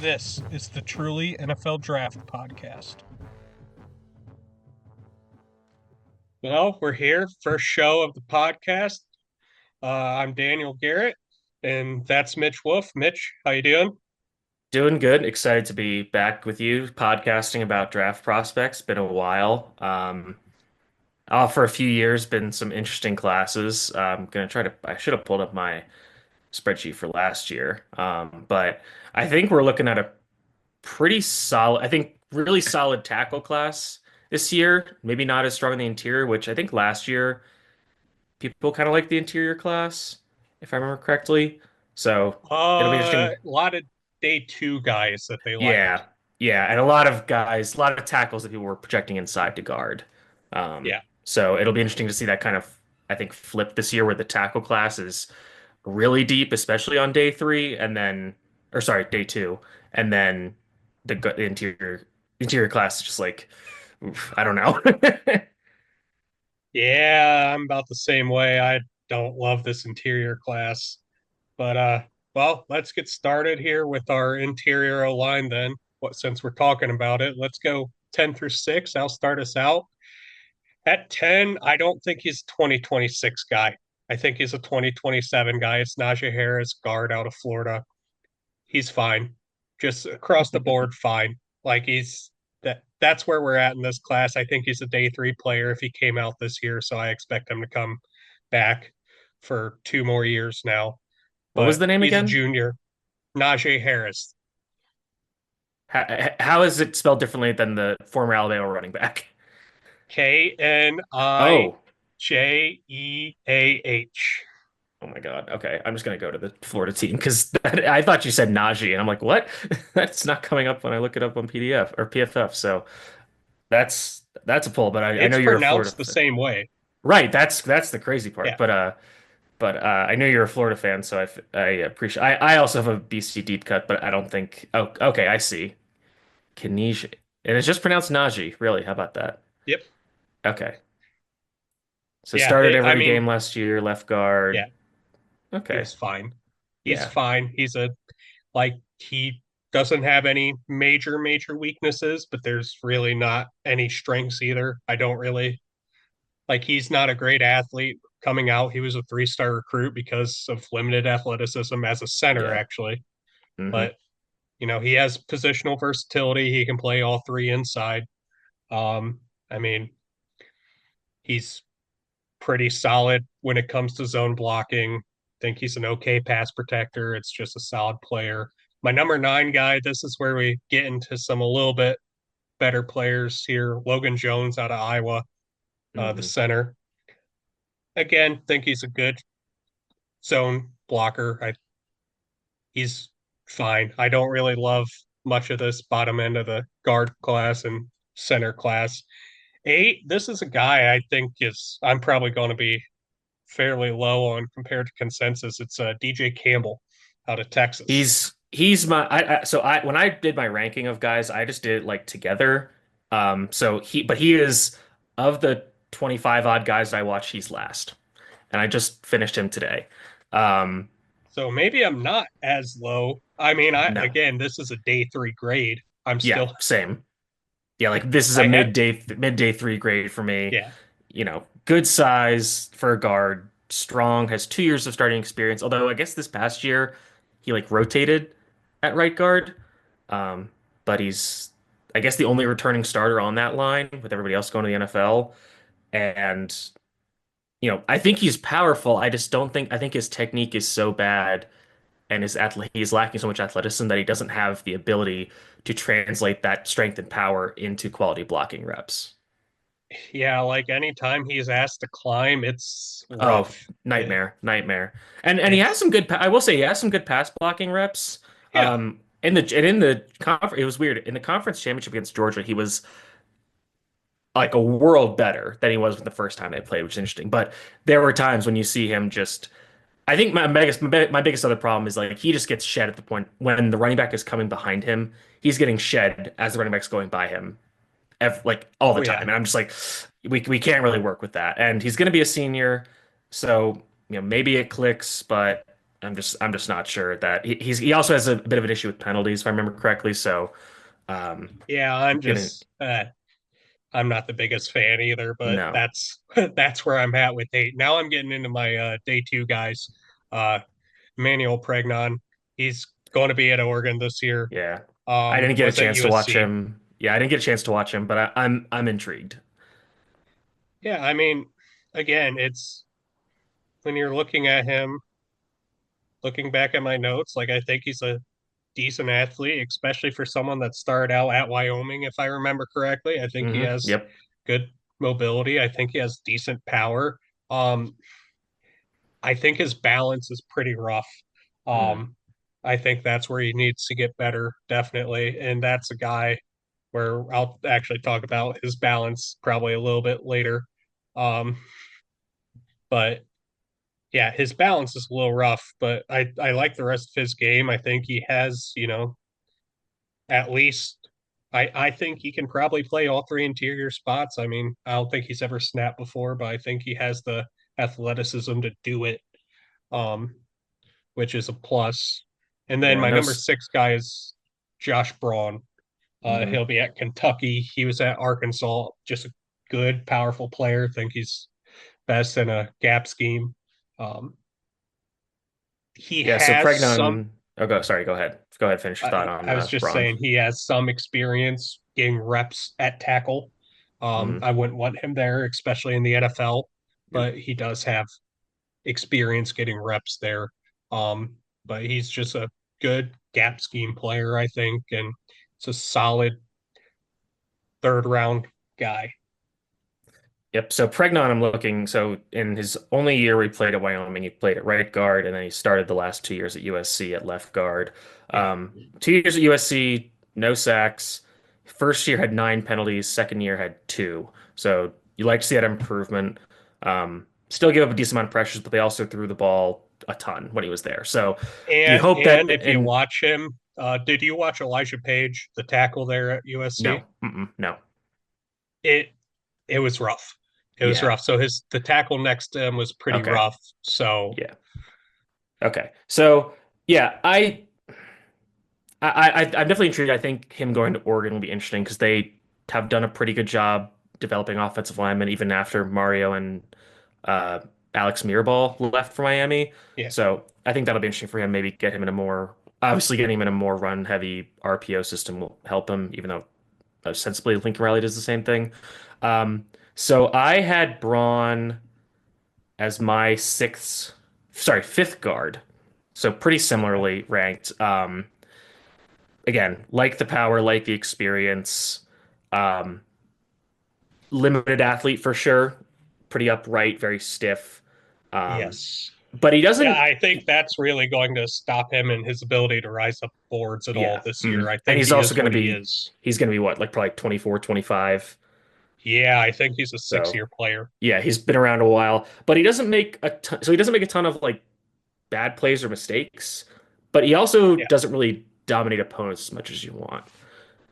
This is the Truly NFL Draft Podcast. Well, we're here, first show of the podcast. I'm Daniel Garrett, and that's Mitch Wolfe. Mitch, how you doing? Doing good. Excited to be back with you, podcasting about draft prospects. Been a while. For a few years, been some interesting classes. I'm gonna try to. I should have pulled up my spreadsheet for last year. But I think we're looking at a pretty solid. I think really solid tackle class this year. Maybe not as strong in the interior, which I think last year people kind of like the interior class, if I remember correctly. So it'll be A interesting. lot of day two guys that they liked. Yeah, yeah, and a lot of guys, a lot of tackles that people were projecting inside to guard. Yeah. So it'll be interesting to see that kind of, I think, flip this year where the tackle class is really deep, especially on day three, and then, or sorry, day two, and then the interior class is just like, oof, I don't know. Yeah, I'm about the same way. I don't love this interior class. But well, let's get started here with our interior O line then. What since we're talking about it, let's go 10 through 6. I'll start us out. At 10, I don't think he's a 2026 guy. I think he's a 2027 guy. It's Najee Harris, guard out of Florida. He's fine. Just across the board, fine. Like that's where we're at in this class. I think he's a day three player if he came out this year, so I expect him to come back for 2 more years now. What was But the name he's a again? junior. Najee Harris. How is it spelled differently than the former Alabama running back? Oh, Knijeah. oh my God. Okay. I'm just gonna go to the Florida team because I thought you said Najee, and I'm like, what? That's not coming up when I look it up on PDF or PFF. So that's a pull, but I know It's you're a Florida pronounced the fan. same way. Right, that's the crazy part. Yeah. But I know you're a Florida fan, so I appreciate I also have a BC deep cut, but I don't think oh okay, I see. Kinesian. And it's just pronounced Najee, really. How about that? Yep. Okay. So Yeah. started I every mean, game last year, left yeah, guard. he Okay. was fine. He's Yeah. fine. He doesn't have any major weaknesses, but there's really not any strengths either. I don't really he's not a great athlete coming out. He was a three-star recruit because of limited athleticism as a center, Yeah. actually. Hmm. But he has positional versatility. He can play all three inside. I mean, he's pretty solid when it comes to zone blocking. Think he's an okay pass protector. It's just a solid player. My number 9 guy, this is where we get into some a little bit better players here. Logan Jones out of Iowa, the Hmm. center. Again, think he's a good zone blocker. He's fine. I don't really love much of this bottom end of the guard class and center class. 8, this is a guy I think is I'm probably going to be fairly low on compared to consensus. It's DJ Campbell out of Texas. He's my so I when I did my ranking of guys, I just did it like together. So he is of the 25 odd guys that I watch, he's last. And I just finished him today. Um, So maybe I'm not as low. I mean, I no. again, this is a day 3 grade. I'm Yeah, still same. Yeah, like this is a I had midday three grade for me. yeah. Good size for a guard, strong, has 2 years of starting experience. Although I guess this past year he like rotated at right guard. Um, but he's I guess the only returning starter on that line with everybody else going to the NFL. And I think he's powerful. I think his technique is so bad and he's lacking so much athleticism that he doesn't have the ability to translate that strength and power into quality blocking reps. Yeah, like anytime he's asked to climb, it's Oh, rough. nightmare, nightmare. And he has It's some good I will say he has some good pass blocking reps. yeah. In the conference it was weird. In the conference championship against Georgia, he was like a world better than he was the first time they played, which is interesting. But there were times when you see him just I think my biggest other problem is like he just gets shed at the point when the running back is coming behind him. He's getting shed as the running back's going by him, like all Oh the yeah. time. And I'm just like, we can't really work with that. And he's going to be a senior, so maybe it clicks, but I'm just not sure that he also has a bit of an issue with penalties, if I remember correctly. So Yeah, gonna I'm not the biggest fan either, but no, that's where I'm at with eight. Now I'm getting into my day two guys. Uh Manuel Pregnon. He's going to be at Oregon this year. yeah, I didn't get a Was at chance to watch USC. him. Yeah, I didn't get a chance to watch him, but I'm intrigued. Yeah, I mean, again, it's when you're looking at him, looking back at my notes, like I think he's a decent athlete, especially for someone that started out at Wyoming, if I remember correctly. I think he has Yep. good mobility. I think he has decent power. Um, I think his balance is pretty rough. Mm. Um, I think that's where he needs to get better, definitely. And that's a guy where I'll actually talk about his balance probably a little bit later. Um, but yeah, his balance is a little rough, but I like the rest of his game. I think he has, at least I think he can probably play all three interior spots. I mean, I don't think he's ever snapped before, but I think he has the athleticism to do it, um, which is a plus. And then Yeah, my no. number six guy is Josh Braun. Mhm. He'll be at Kentucky. He was at Arkansas. Just a good, powerful player. I think he's best in a gap scheme. Um, he Yeah, so has some. Pregnon. Oh, sorry. Go ahead. Go ahead. Finish your thought on I was just Braun. saying he has some experience getting reps at tackle. Hmm. I wouldn't want him there, especially in the NFL, Yep. but he does have experience getting reps there. Um, but he's just a good gap scheme player, I think, and it's a solid third round guy. Yep. So Pregnon, I'm looking. So in his only year we played at Wyoming, he played at right guard, and then he started the last 2 years at USC at left guard. Yeah. 2 years at USC, no sacks. First year had 9 penalties. Second year had two. So you like to see that improvement. Still give up a decent amount of pressures, but they also threw the ball a ton when he was there. So you hope that, And if you and watch him, did you watch Elijah Page, the tackle there at USC? no, no, It it was rough. It was yeah, rough. So the tackle next to him was pretty okay, rough. So yeah, okay. So yeah, I'm definitely intrigued. I think him going to Oregon will be interesting because they have done a pretty good job developing offensive linemen even after Mario and uh, Alex Mirabal left for Miami. yeah, So I think that'll be interesting for him. Maybe get him in a more obviously getting him in a more run heavy RPO system will help him, even though ostensibly Lincoln Riley does the same thing. Um, so I had Braun as my fifth guard. So pretty okay. similarly ranked. Again, like the power, like the experience, um, limited athlete for sure, pretty upright, very stiff. Um, Yes. but he Yeah, doesn't, I think that's really going to stop him in his ability to rise up boards at all yeah. this year. Mhm. I And think he is what he is. he's going to be what, like probably 24, 25. Yeah, I think he's a So 6 year player. yeah, he's been around a while, but he doesn't make a ton, so he doesn't make a ton of like bad plays or mistakes, but he also Yeah. doesn't really dominate opponents as much as you want.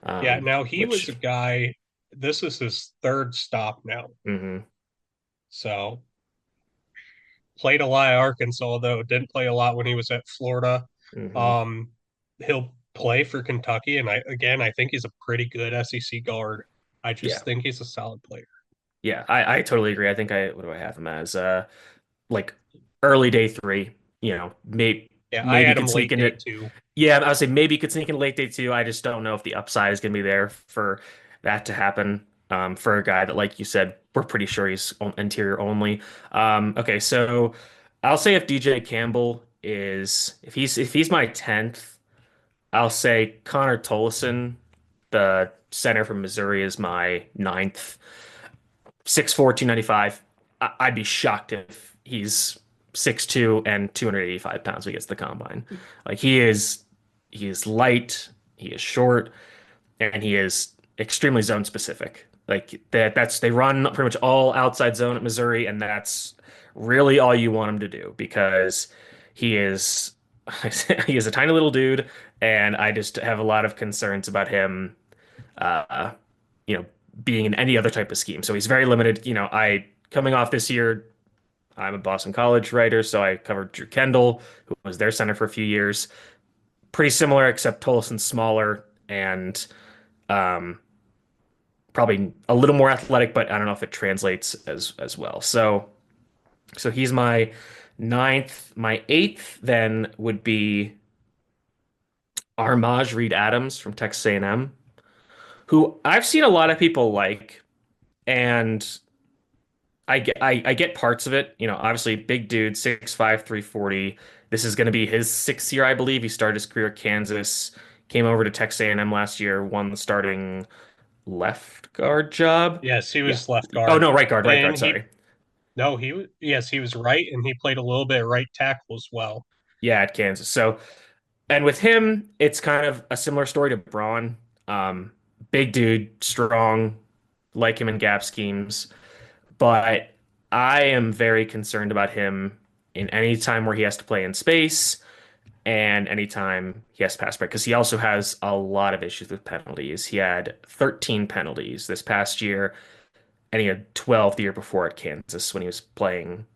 Yeah. Now he was a Which, guy, this is his third stop now. mhm, So played a lot at Arkansas, though didn't play a lot when he was at Florida. mhm, Um, he'll play for Kentucky, and I think he's a pretty good SEC guard. I yeah. just think he's a solid player. Yeah, I totally agree. I think what do I have him as? Like early day three, Yeah, I maybe had could him sneak late in day it. two. Yeah, I would say maybe could sneak in late day two. I just don't know if the upside is gonna be there for that to happen. For a guy that, like you said, we're pretty sure he's interior only. Okay, so I'll say if DJ Campbell is if he's my 10th, I'll say Connor Tolleson, the center from Missouri, is my ninth. 6'4", 295. I'd be shocked if he's 6'2" and 285 pounds when he gets to the combine. Like he is light, he is short, and he is extremely zone specific. Like that's they run pretty much all outside zone at Missouri, and that's really all you want him to do because he is he is a tiny little dude, and I just have a lot of concerns about him uh, you know, being in any other type of scheme. So he's very limited. I coming off this year, I'm a Boston College writer, so I covered Drew Kendall, who was their center for a few years. Pretty similar, except Tolson's smaller and um, probably a little more athletic, but I don't know if it translates as well. So he's my ninth. My eighth then would be Armaj Reed Adams from Texas A&M, who I've seen a lot of people like, and I get parts of it. You know, obviously big dude, 6'5", 340. This is going to be his sixth year, I believe. He started his career at Kansas, came over to Texas A&M last year, won the starting left guard job. Yes, he Yeah. was left Oh guard. no, right And guard, he sorry. no, he was yes, he was right, and he played a little bit of right tackle as well. Yeah, at Kansas. So, and with him, it's kind of a similar story to Braun. Um, Big dude, strong, like him in gap schemes. But I am very concerned about him in any time where he has to play in space and anytime he has to pass break because he also has a lot of issues with penalties. He had 13 penalties this past year, and he had 12 the year before at Kansas when he was playing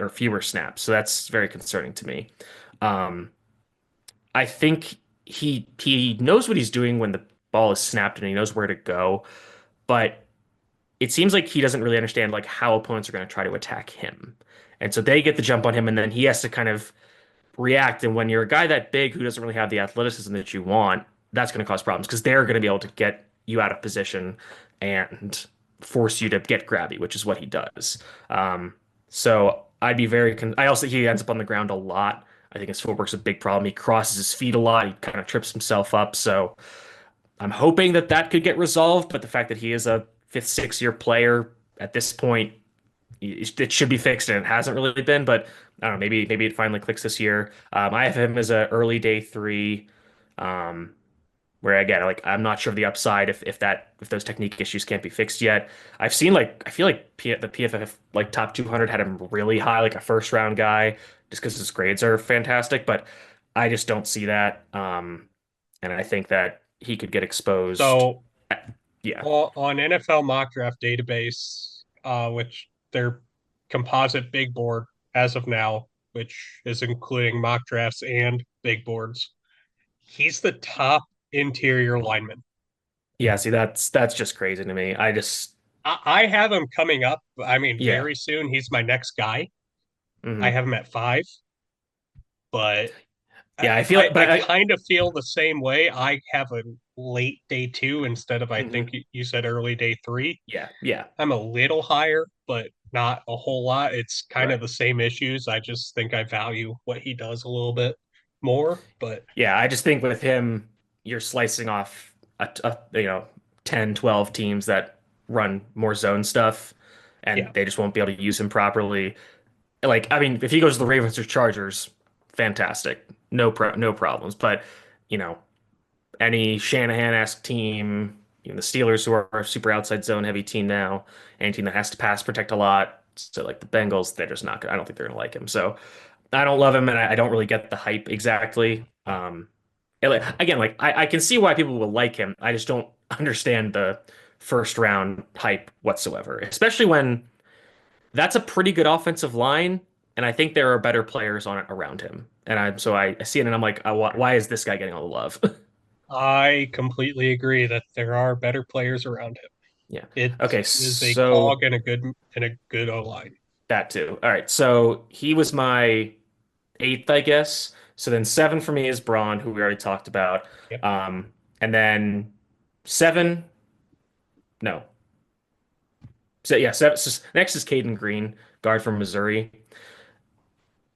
or fewer snaps. So that's very concerning to me. Um, I think he knows what he's doing when the ball is snapped and he knows where to go, but it seems like he doesn't really understand like how opponents are going to try to attack him. And so they get the jump on him, and then he has to kind of react. And when you're a guy that big who doesn't really have the athleticism that you want, that's going to cause problems because they're going to be able to get you out of position and force you to get grabby, which is what he does. So I'd be I also he ends up on the ground a lot. I think his footwork's a big problem. He crosses his feet a lot. He kind of trips himself up. So I'm hoping that that could get resolved. But the fact that he is a fifth, sixth year player at this point, it should be fixed, and it hasn't really been. But I don't know, maybe it finally clicks this year. I have him as a early day three, um, where again, like I'm not sure of the upside if those technique issues can't be fixed yet. I've seen like I feel like the PFF like top 200 had him really high, like a first round guy, just because his grades are fantastic. But I just don't see that, and I think that he could get exposed. So Yeah, on NFL mock draft database, which their composite big board as of now, which is including mock drafts and big boards, he's the top interior lineman. yeah. See, that's just crazy to me. I just I have him coming up. I mean, yeah. very soon. He's my next guy. I Hmm. have him at five, but I, Yeah, I feel I, it, but I kind of feel the same way. I have a late day two instead of, I think mhm. you said early day three. Yeah, yeah, I'm a little higher, but not a whole lot. It's kind of right. the same issues. I just think I value what he does a little bit more. But Yeah, I just think with him, you're slicing off you know 10, 12 teams that run more zone stuff, and yeah, they just won't be able to use him properly. Like, I mean, if he goes to the Ravens or Chargers, fantastic, no problems. But you know, any Shanahan-esque team, the Steelers who are a super outside zone heavy team now, any team that has to pass protect a lot, so like the Bengals, they're just not gonna. I don't think they're gonna like him. So I don't love him, and I don't really get the hype exactly. Again, like I can see why people will like him. I just don't understand the first round hype whatsoever, especially when that's a pretty good offensive line, and I think there are better players on it around him. And I see it, and I'm like, why is this guy getting all the love? I completely agree that there are better players around him. Yeah. It Okay, is a so cog and a good O line. that too. All right, so he was my eighth, I guess. So then seven for me is Braun, who we already talked about. Yep. And then seven, no. So yeah, seven, so next is Caden Green, guard from Missouri.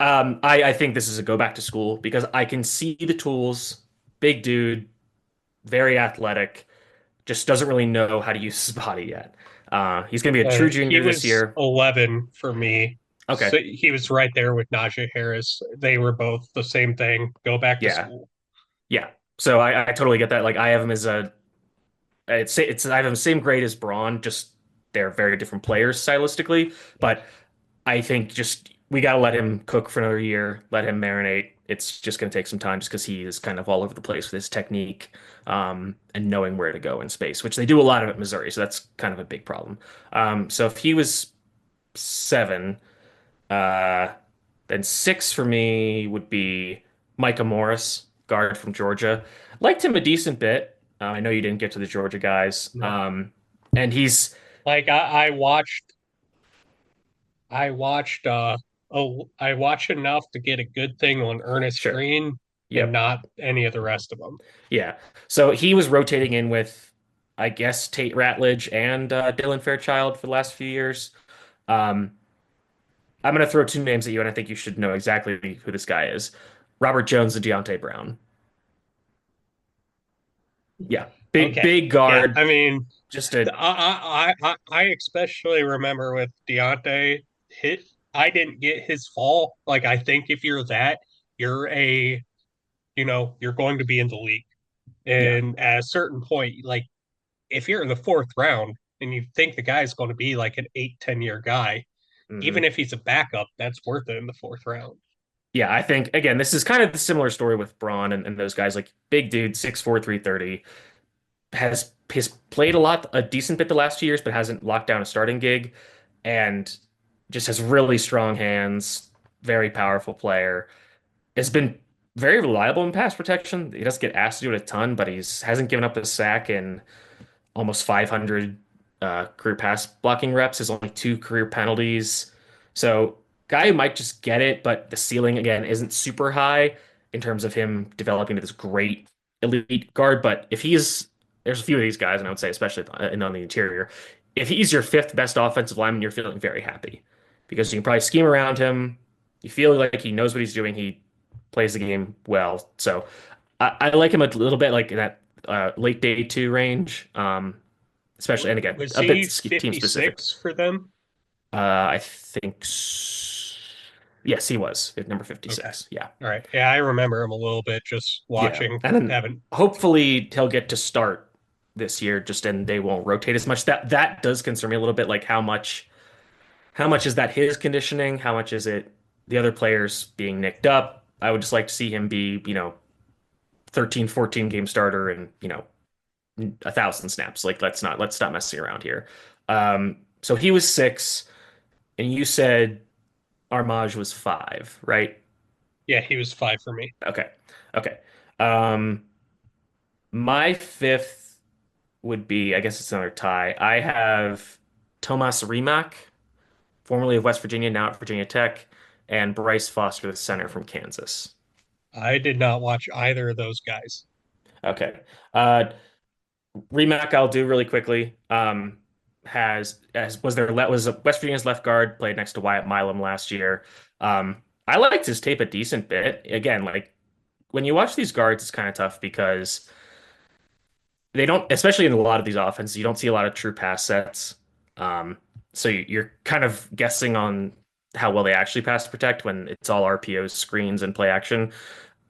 I think this is a go back to school because I can see the tools, big dude, very athletic, just doesn't really know how to use his body yet. He's going to be a true He junior this was year. 11 for me. So Okay. he was right there with Najee Harris. They were both the same thing. Go back to Yeah. school. Yeah. So I totally get that. Like I have him as a it's I have him same grade as Braun, just they're very different players stylistically. Yeah. But I think just we got to let him cook for another year, let him marinate. It's just going to take some time just because he is kind of all over the place with his technique and knowing where to go in space, which they do a lot of at Missouri. So that's kind of a big problem. So if he was seven, Uh, then six for me would be Micah Morris, guard from Georgia. Liked him a decent bit. I know you didn't get to the Georgia guys. No. And he's Like I watched I watched enough to get a good thing on Ernest sure. Green and Yep. not any of the rest of them. Yeah. So he was rotating in with, I guess, Tate Ratledge and Dylan Fairchild for the last few years. Um, I'm going to throw two names at you, and I think you should know exactly who this guy is. Robert Jones and Deontay Brown. Yeah. Big, Okay. big Yeah, guard. I mean, Just a, I especially remember with Deontay hit. I didn't get his fall. Like I think if you're that, you're a you're going to be in the league. yeah. And at a certain point, like if you're in the fourth round and you think the guy's going to be like an 8, 10 year guy, even hmm if he's a backup, that's worth it in the fourth round. Yeah. I think, again, this is kind of the similar story with Braun and those guys. Like, big dude, 6'4", 330. Has played a decent bit the last 2 years, but hasn't locked down a starting gig, and just has really strong hands, very powerful player. Has been very reliable in pass protection. He doesn't get asked to do it a ton, but he's hasn't given up a sack in almost 500 career pass blocking reps. Has only two career penalties. So guy who might just get it, but the ceiling again isn't super high in terms of him developing into this great elite guard. But if he's there's a few of these guys, and I would say especially on the interior, if he's your fifth best offensive lineman, you're feeling very happy because you can probably scheme around him. You feel like he knows what he's doing. He plays the game well. So I like him a little bit like in that late day two range. Especially, and again, Was a bit he team specific. 56 for them? I think, yes, he was at number Okay. 56. Yeah. All right. Yeah, I remember him a little bit just Yeah. watching. And then Haven't. hopefully he'll get to start this year, just and they won't rotate as much. That does concern me a little bit. Like how much is that his conditioning? How much is it the other players being nicked up? I would just like to see him be, 13, 14 game starter and, 1,000 snaps. Like let's stop messing around here. So he was six, and you said Armage was five, right? Yeah, he was 5 for me. Okay. Okay. Um, my fifth would be, I guess it's another tie. I have Tomas Rimac, formerly of West Virginia, now at Virginia Tech, and Bryce Foster, the center from Kansas. I did not watch either of those guys. Okay. Uh, Rimac, I'll do really quickly. Has as was their was West Virginia's left guard, played next to Wyatt Milam last year. I liked his tape a decent bit. Again, like when you watch these guards, it's kind of tough because they don't, especially in a lot of these offenses, you don't see a lot of true pass sets. So you're kind of guessing on how well they actually pass to protect when it's all RPOs, screens, and play action.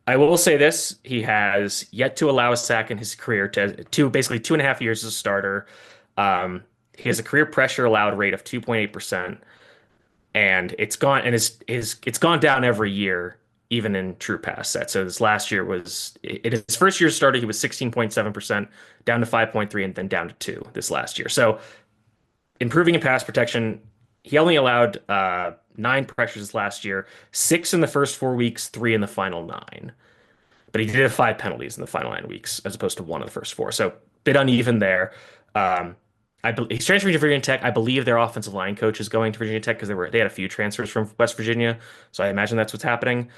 I will say this: he has yet to allow a sack in his career to basically 2.5 years as a starter. He has a career pressure allowed rate of 2.8%, and it's gone down every year, even in true pass sets. So this last year was it his first year started, he was 16.7%, down to 5.3, and then down to 2 this last year. So improving in pass protection. He only allowed 9 pressures last year, 6 in the first 4 weeks, 3 in the final 9. But he did have 5 penalties in the final 9 weeks, as opposed to 1 in the first 4. So bit uneven there. Um, he's transferring to Virginia Tech. I believe their offensive line coach is going to Virginia Tech because they had a few transfers from West Virginia. So I imagine that's what's happening.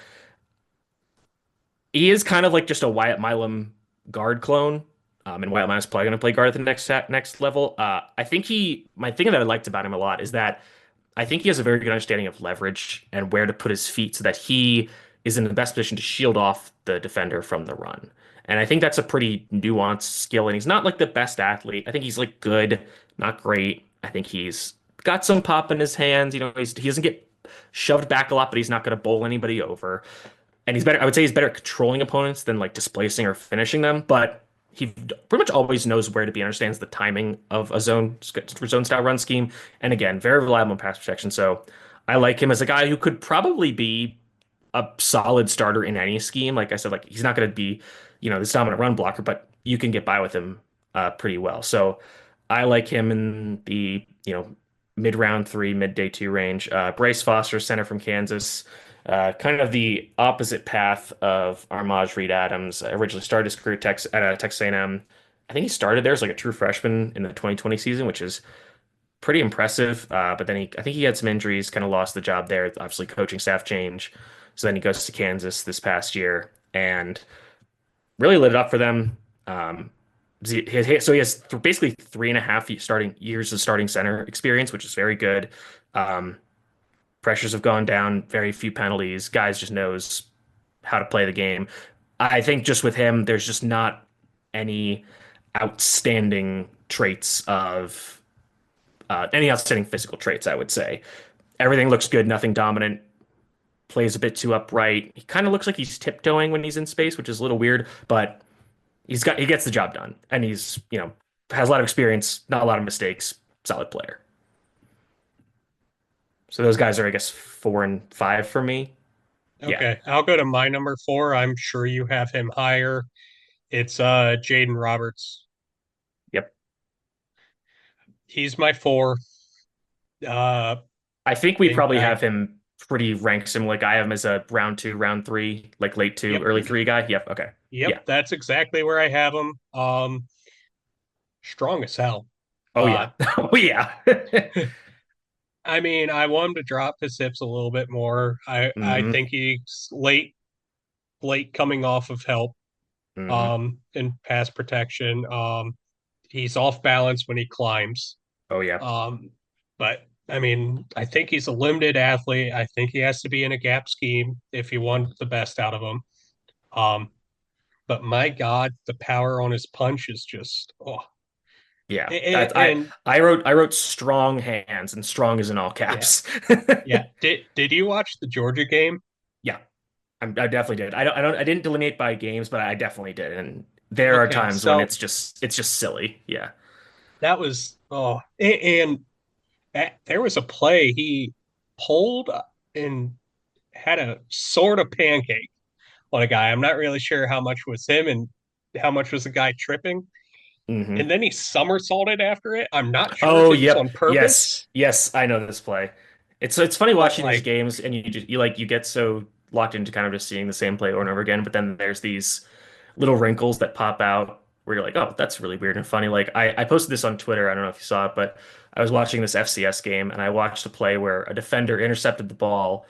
He is kind of like just a Wyatt Milam guard clone. And Wyatt Milam's probably going to play guard at the next level. I think my thing that I liked about him a lot is that I think he has a very good understanding of leverage and where to put his feet so that he is in the best position to shield off the defender from the run. And I think that's a pretty nuanced skill. And he's not like the best athlete. I think he's like good, not great. I think he's got some pop in his hands. He doesn't get shoved back a lot, but he's not going to bowl anybody over. And he's better. I would say he's better at controlling opponents than like displacing or finishing them. But he pretty much always knows where to be, understands the timing of a zone style run scheme, and again, very reliable in pass protection. So I like him as a guy who could probably be a solid starter in any scheme. Like I said, like he's not going to be, this dominant run blocker, but you can get by with him pretty well. So I like him in the mid round three, mid day two range. Bryce Foster, center from Kansas. Kind of the opposite path of Armaj Reed Adams. Originally started his career at Texas A&M. I think he started there as like a true freshman in the 2020 season, which is pretty impressive. But then I think he had some injuries, kind of lost the job there. Obviously, coaching staff change. So then he goes to Kansas this past year and really lit it up for them. Um, so he has basically 3.5 starting years of starting center experience, which is very good. Um, Pressures have gone down, very few penalties. Guys just knows how to play the game. I think just with him, there's just not any outstanding traits of any outstanding physical traits, I would say. Everything looks good, nothing dominant. Plays a bit too upright. He kind of looks like he's tiptoeing when he's in space, which is a little weird, but he gets the job done, and he's has a lot of experience, not a lot of mistakes, solid player. So those guys are, I guess, 4 and 5 for me. Yeah. Okay, I'll go to my number four. I'm sure you have him higher. It's Jaden Roberts. Yep. He's my four. Uh I think we think probably I have him pretty ranked similar. Like I have him as a round two, round three, like late two, Yep. early three guy. Yep. Okay. Yep, Yeah. that's exactly where I have him. Strong as hell. Oh Uh yeah. Oh yeah. I mean, I want him to drop his hips a little bit more. I hmm think he's late coming off of help hmm in pass protection. He's off balance when he climbs. Oh yeah. Um but I mean, I think he's a limited athlete. I think he has to be in a gap scheme if you want the best out of him. Um but my God, the power on his punch is just Yeah. and, That and I wrote strong hands, and strong is in all yeah, caps. yeah. Did you watch the Georgia game? Yeah. I definitely did. I didn't delineate by games, but I definitely did. And there are Okay, times when so it's just silly. Yeah. that was there was a play he pulled and had a sort of pancake on a guy. I'm not really sure how much was him and how much was the guy tripping. hmm And then he somersaulted after it. I'm not sure if Oh, it was yep. on Yes. purpose, Yes, I know this play. It's funny but watching these like, games and you get so locked into kind of just seeing the same play over and over again, but then there's these little wrinkles that pop out where you're like, "Oh, that's really weird and funny." Like I posted this on Twitter. I don't know if you saw it, but I was watching this FCS game and I watched a play where a defender intercepted the ball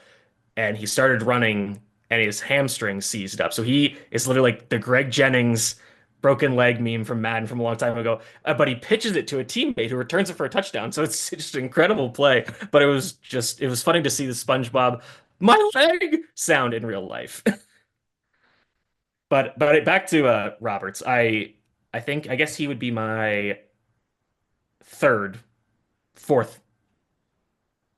and he started running and his hamstring seized up. So he is literally like the Greg Jennings broken leg meme from Madden from a long time ago. But he pitches it to a teammate who returns it for a touchdown. So it's just an incredible play. But it was funny to see the SpongeBob my leg sound in real life. Back to Roberts. I guess he would be my third, fourth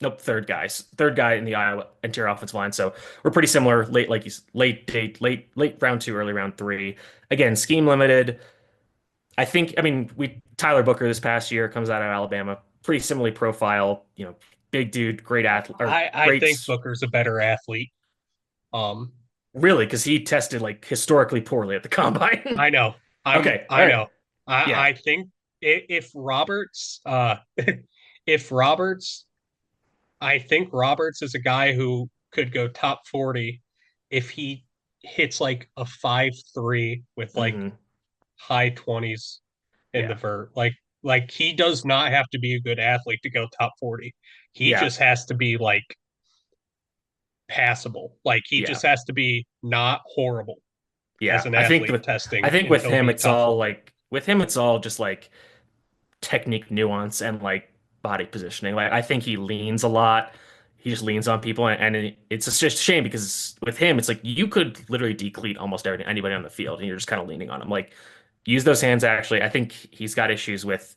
Nope, third guy in the Iowa interior offensive line. So we're pretty similar. Late round two, early round three. Again, scheme limited. I mean, we Tyler Booker this past year comes out of Alabama, pretty similarly profile. Big dude, great athlete, or I great, think Booker's a better athlete. Um, really, because he tested like historically poorly at the combine. I know. Okay, all I right, know. I yeah. think if Roberts if Roberts I think Roberts is a guy who could go top 40 if he hits like a 5'3" with like hmm high 20s in the Yeah, vert. Like he does not have to be a good athlete to go top 40. He yeah, just has to be like passable. Like he yeah, just has to be not horrible as yeah. an athlete I testing think and with he'll him, be top 40. it's all just like technique nuance and like body positioning. Like I think he leans a lot. He just leans on people, and it's just a shame because with him, it's like you could literally decleat almost anybody on the field, and you're just kind of leaning on him. Like use those hands. Actually, I think he's got issues with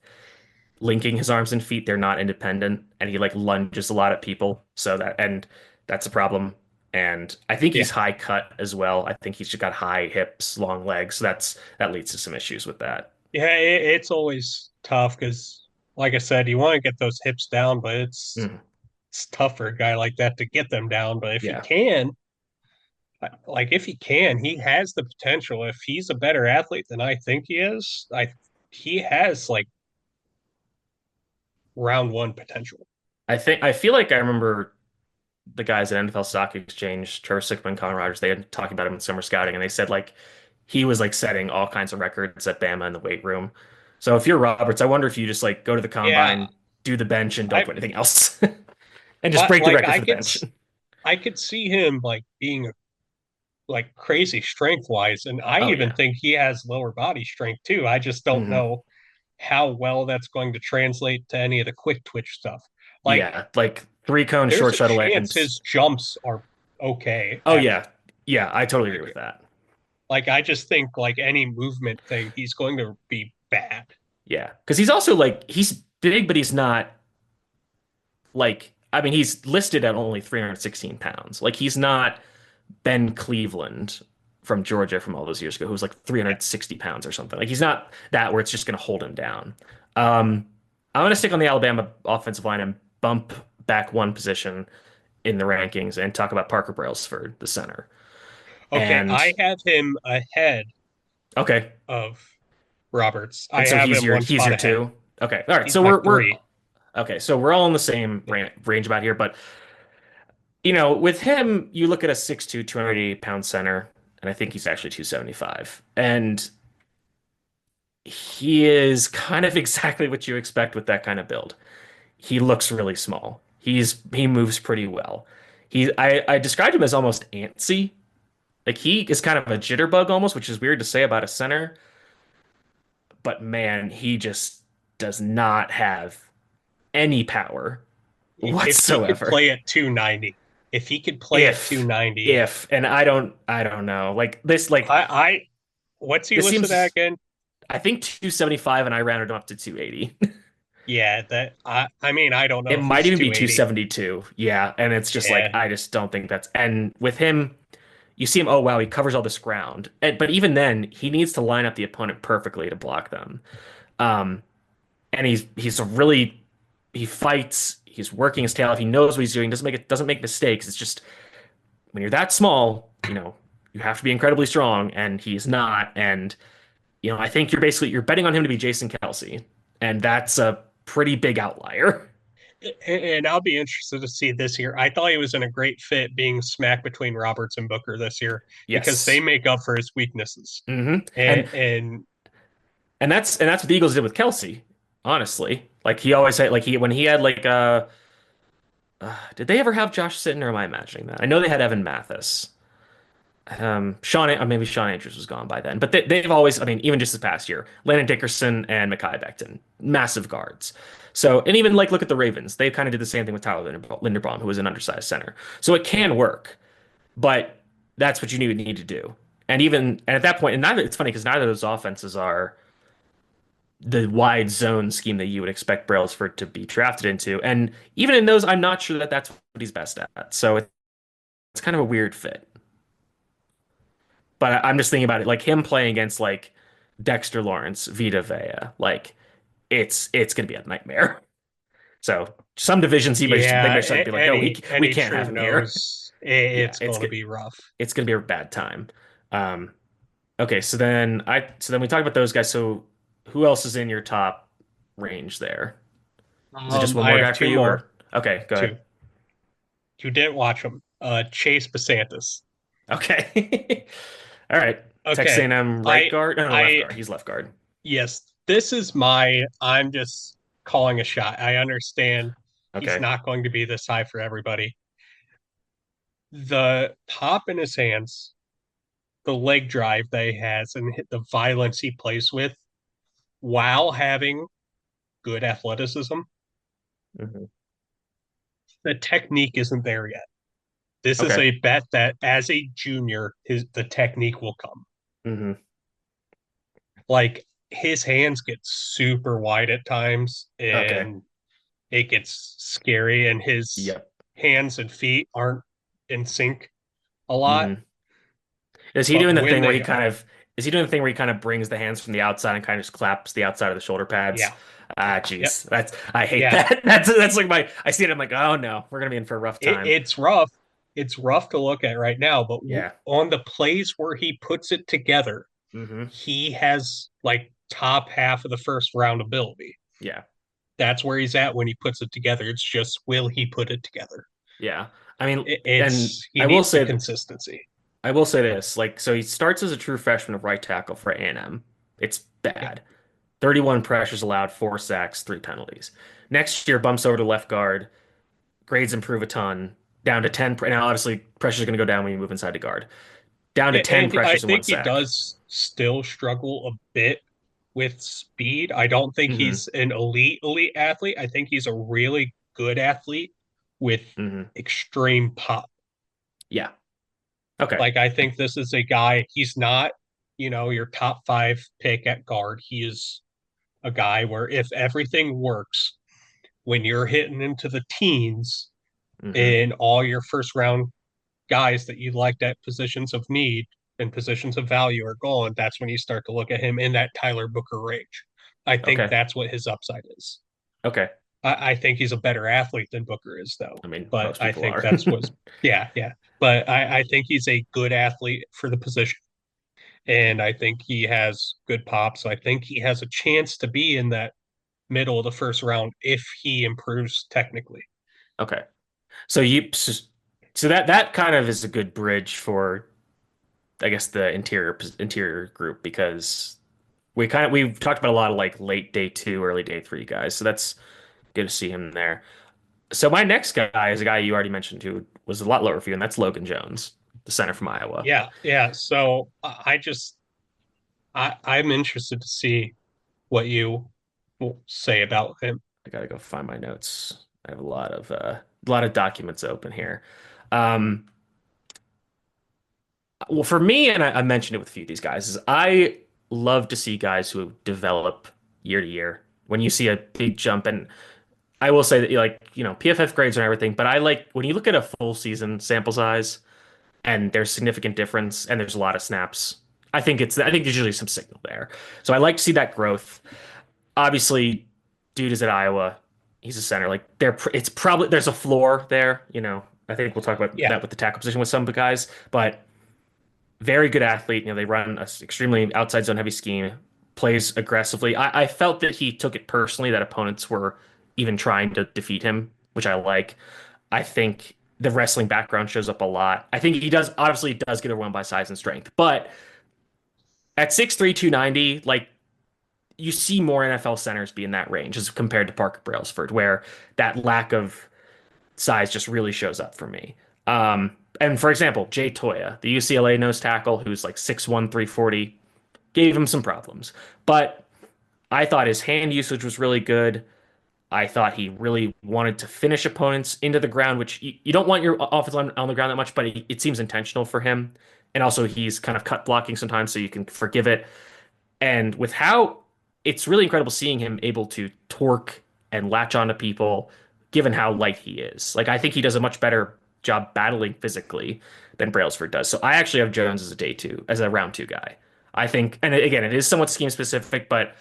linking his arms and feet. They're not independent, and he like lunges a lot at people. That's a problem. And I think Yeah. he's high cut as well. I think he's just got high hips, long legs. So that leads to some issues with that. Yeah, it's always tough because, like I said, you want to get those hips down, but Mhm. it's tough for a guy like that to get them down. But if he Yeah. can, like if he can, he has the potential. If he's a better athlete than I think he is, I he has like round one potential. I feel like I remember the guys at NFL Stock Exchange, Trevor Sickman, Colin Rogers, they had talking about him in summer scouting, and they said like he was like setting all kinds of records at Bama in the weight room. So if you're Roberts, I wonder if you just like go to the Yeah, combine, do the bench, and don't I do anything else, and just but break the like record for the bench. I could see him like being like crazy strength wise, and I Oh even yeah. think he has lower body strength too. I just don't Hmm. know how well that's going to translate to any of the quick twitch stuff. Like Yeah, like three cone there's short a shuttle chance ends. his jumps are okay Oh at yeah, yeah, I totally agree like with that. like I just think like any movement thing he's going to be bad. Yeah, because he's also like he's big, but he's not like I mean he's listed at only 316 pounds. Like he's not Ben Cleveland from Georgia from all those years ago, who was like Yeah. 360 pounds or something. Like he's not that where it's just going to hold him down. Um, I'm going to stick on the Alabama offensive line and bump back one position in the rankings and talk about Parker Brailsford, the center. Okay, And I have him ahead okay, of Roberts. I and so have him one he's spot your ahead. two. Okay, all right. He's So my we're three. okay. So we're all in the same Yeah. range about here, but with him, you look at a 6'2", 280 pound center, and I think he's actually 275. And he is kind of exactly what you expect with that kind of build. He looks really small. He moves pretty well. I described him as almost antsy. Like he is kind of a jitterbug almost, which is weird to say about a center, but man, he just does not have any power If he could whatsoever. play at 290, if he could play at If 290, and I don't know. I what's he This listed at seems again? I think 275 and I rounded him up to 280. Yeah, that I mean I don't know It if might he's even be 280. 272. Yeah. And it's just like, Yeah, I just don't think that's, and with him, you see him, oh, wow, he covers all this ground. But even then, he needs to line up the opponent perfectly to block them. Um, and he's a really, he fights, he's working his tail off. He knows what he's doing, doesn't make mistakes. It's just when you're that small, you have to be incredibly strong, and he's not. And, I think you're betting on him to be Jason Kelsey. And that's a pretty big outlier. and I'll be interested to see this year. I thought he was in a great fit being smack between Roberts and Booker this year because they Yes. make up for his weaknesses. Hmm. And And that's what the Eagles did with Kelsey, honestly. Like he always had like he when he had like did they ever have Josh Sitton or am I imagining that? I know they had Evan Mathis. Maybe Sean Andrews was gone by then, but they've always, I mean, even just this past year, Landon Dickerson and Mekhi Becton, massive guards. So, and even like look at the Ravens, they kind of did the same thing with Tyler Linderbaum, who was an undersized center. So it can work, but that's what you need to do. And at that point, and neither it's funny because neither of those offenses are the wide zone scheme that you would expect Brailsford to be drafted into. And even in those, I'm not sure that that's what he's best at. So it's kind of a weird fit. But I'm just thinking about it, like him playing against like Dexter Lawrence, Vita Vea, like it's gonna be a nightmare. So some divisions they yeah, may start to be like, no, we any can't have true him here. knows Yeah, it's going to be rough. it's gonna be a bad time. Um, okay, so then we talked about those guys. So who else is in your top range there? Is it just one I more have guy for two you, more. or okay, go ahead. Two. You didn't watch them. Chase Basantis. Okay. All right. Texas Okay. A&M right I guard? No, no, left I guard. He's left guard. yes, this is my I'm just calling a shot. I understand he's Okay. not going to be this high for everybody. The pop in his hands, the leg drive that he has, and the violence he plays with while having good athleticism, Hmm. the technique isn't there yet. This is Okay. a bet that as a junior, the technique will come. Hmm. Like his hands get super wide at times, Okay. and it gets scary, and his Yep. hands and feet aren't in sync a lot. Hmm. Is he But doing the when thing where they are, is he doing the thing where he kind of brings the hands from the outside and kind of just claps the outside of the shoulder pads? yeah, Ah, yep, jeez. I hate yeah, that. That's like I see it, I'm like, oh no, we're gonna be in for a rough time. it's rough. It's rough to look at right now, but Yeah. on the plays where he puts it together, Hmm. he has like top half of the first round ability. Yeah. that's where he's at when he puts it together. It's just will he put it together? Yeah. I mean, and It's he needs the consistency. I will say this, like, so he starts as a true freshman of right tackle for A&M. It's Yeah. bad. 31 pressures allowed, 4 sacks, 3 penalties. Next year bumps over to left guard, grades improve a ton, down to 10. Now, obviously, pressure's going to go down when you move inside the guard. Down to 10 And I pressures and one think he sack. does still struggle a bit with speed. I don't think hmm he's an elite athlete. I think he's a really good athlete with hmm extreme pop. Yeah. Okay. Like I think this is a guy, he's not, your top five pick at guard. He is a guy where if everything works, when you're hitting into the teens hmm and all your first round guys that you liked at positions of need and positions of value are gone, that's when you start to look at him in that Tyler Booker range. I think Okay. that's what his upside is. Okay. I think he's a better athlete than Booker is, though. I mean, But most I people think are. that's what's, yeah, yeah. But I think he's a good athlete for the position. And I think he has good pop. So I think he has a chance to be in that middle of the first round if he improves technically. Okay. So so that kind of is a good bridge for, I guess, the interior group because we've talked about a lot of like late day two, early day three guys. So that's good to see him there. So my next guy is a guy you already mentioned who was a lot lower for you, and that's Logan Jones, the center from Iowa. Yeah, yeah. So I'm interested to see what you will say about him. I gotta go find my notes. I have a lot of documents open here. Um, well, for me, and I mentioned it with a few of these guys, is I love to see guys who develop year to year. When you see a big jump, and I will say that PFF grades and everything, but I like when you look at a full season sample size and there's significant difference and there's a lot of snaps. I think there's usually some signal there. So I like to see that growth. Obviously, dude is at Iowa. He's a center. Like it's probably there's a floor there. I think we'll talk about Yeah, that with the tackle position with some of the guys, but very good athlete. They run a extremely outside zone heavy scheme, plays aggressively. I felt that he took it personally that opponents were even trying to defeat him, which I like. I think the wrestling background shows up a lot. I think he does obviously does get overwhelmed by size and strength, but at 6'3", 290, like you see more NFL centers be in that range as compared to Parker Brailsford, where that lack of size just really shows up for me. And for example, Jay Toya, the UCLA nose tackle, who's like 6'1", 340, gave him some problems. But I thought his hand usage was really good. I thought he really wanted to finish opponents into the ground, which you don't want your offensive line on the ground that much, but it seems intentional for him. And also, he's kind of cut blocking sometimes, so you can forgive it. And with how it's really incredible seeing him able to torque and latch onto people, given how light he is. Like, I think he does a much better job battling physically than Brailsford does. So I actually have Jones as a day two, as a round two guy. I think, and again, it is somewhat scheme specific, but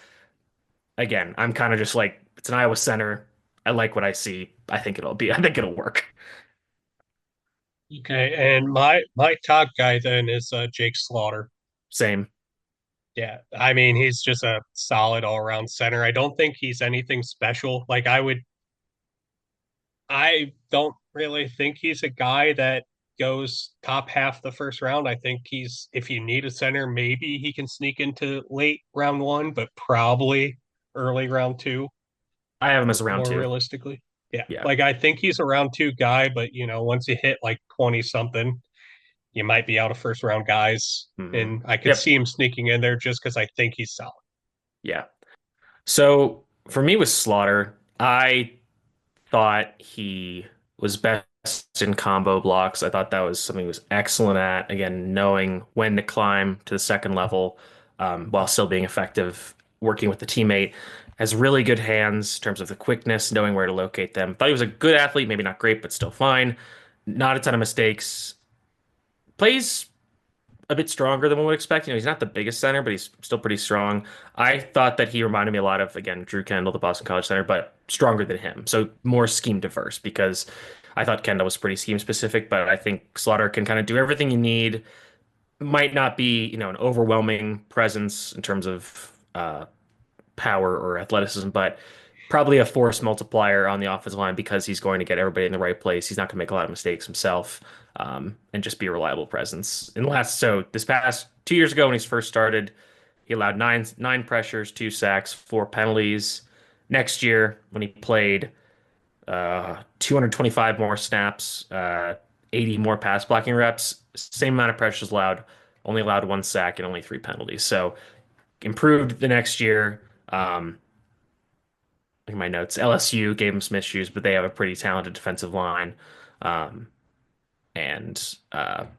again, I'm kind of just like, it's an Iowa center. I like what I see. I think it'll work. okay. And my top guy then is Jake Slaughter. Same. Yeah, I mean he's just a solid all around center. I don't think he's anything special. I don't really think he's a guy that goes top half the first round. I think he's if you need a center, maybe he can sneak into late round one, but probably early round two, I have him as a round more two. realistically. Yeah, Yeah. like I think he's a round two guy, but once you hit like 20 something, you might be out of first round guys. hmm And I could Yep. see him sneaking in there just because I think he's solid. Yeah. So for me with Slaughter, I thought he was best in combo blocks. I thought that was something he was excellent at. Again, knowing when to climb to the second level while still being effective, working with the teammate. Has really good hands in terms of the quickness, knowing where to locate them. Thought he was a good athlete, maybe not great, but still fine. Not a ton of mistakes. Plays a bit stronger than one would expect. He's not the biggest center, but he's still pretty strong. I thought that he reminded me a lot of, again, Drew Kendall, the Boston College center, but stronger than him. So more scheme diverse because I thought Kendall was pretty scheme specific, but I think Slaughter can kind of do everything you need. Might not be, an overwhelming presence in terms of power or athleticism, but probably a force multiplier on the offensive line because he's going to get everybody in the right place. He's not going to make a lot of mistakes himself, and just be a reliable presence. And this past 2 years ago when he first started, he allowed nine pressures, 2 sacks, 4 penalties. Next year when he played 225 more snaps, 80 more pass blocking reps, same amount of pressures allowed, only allowed 1 sack and only 3 penalties. So improved the next year. In my notes, LSU gave him some issues, but they have a pretty talented defensive line. Um, and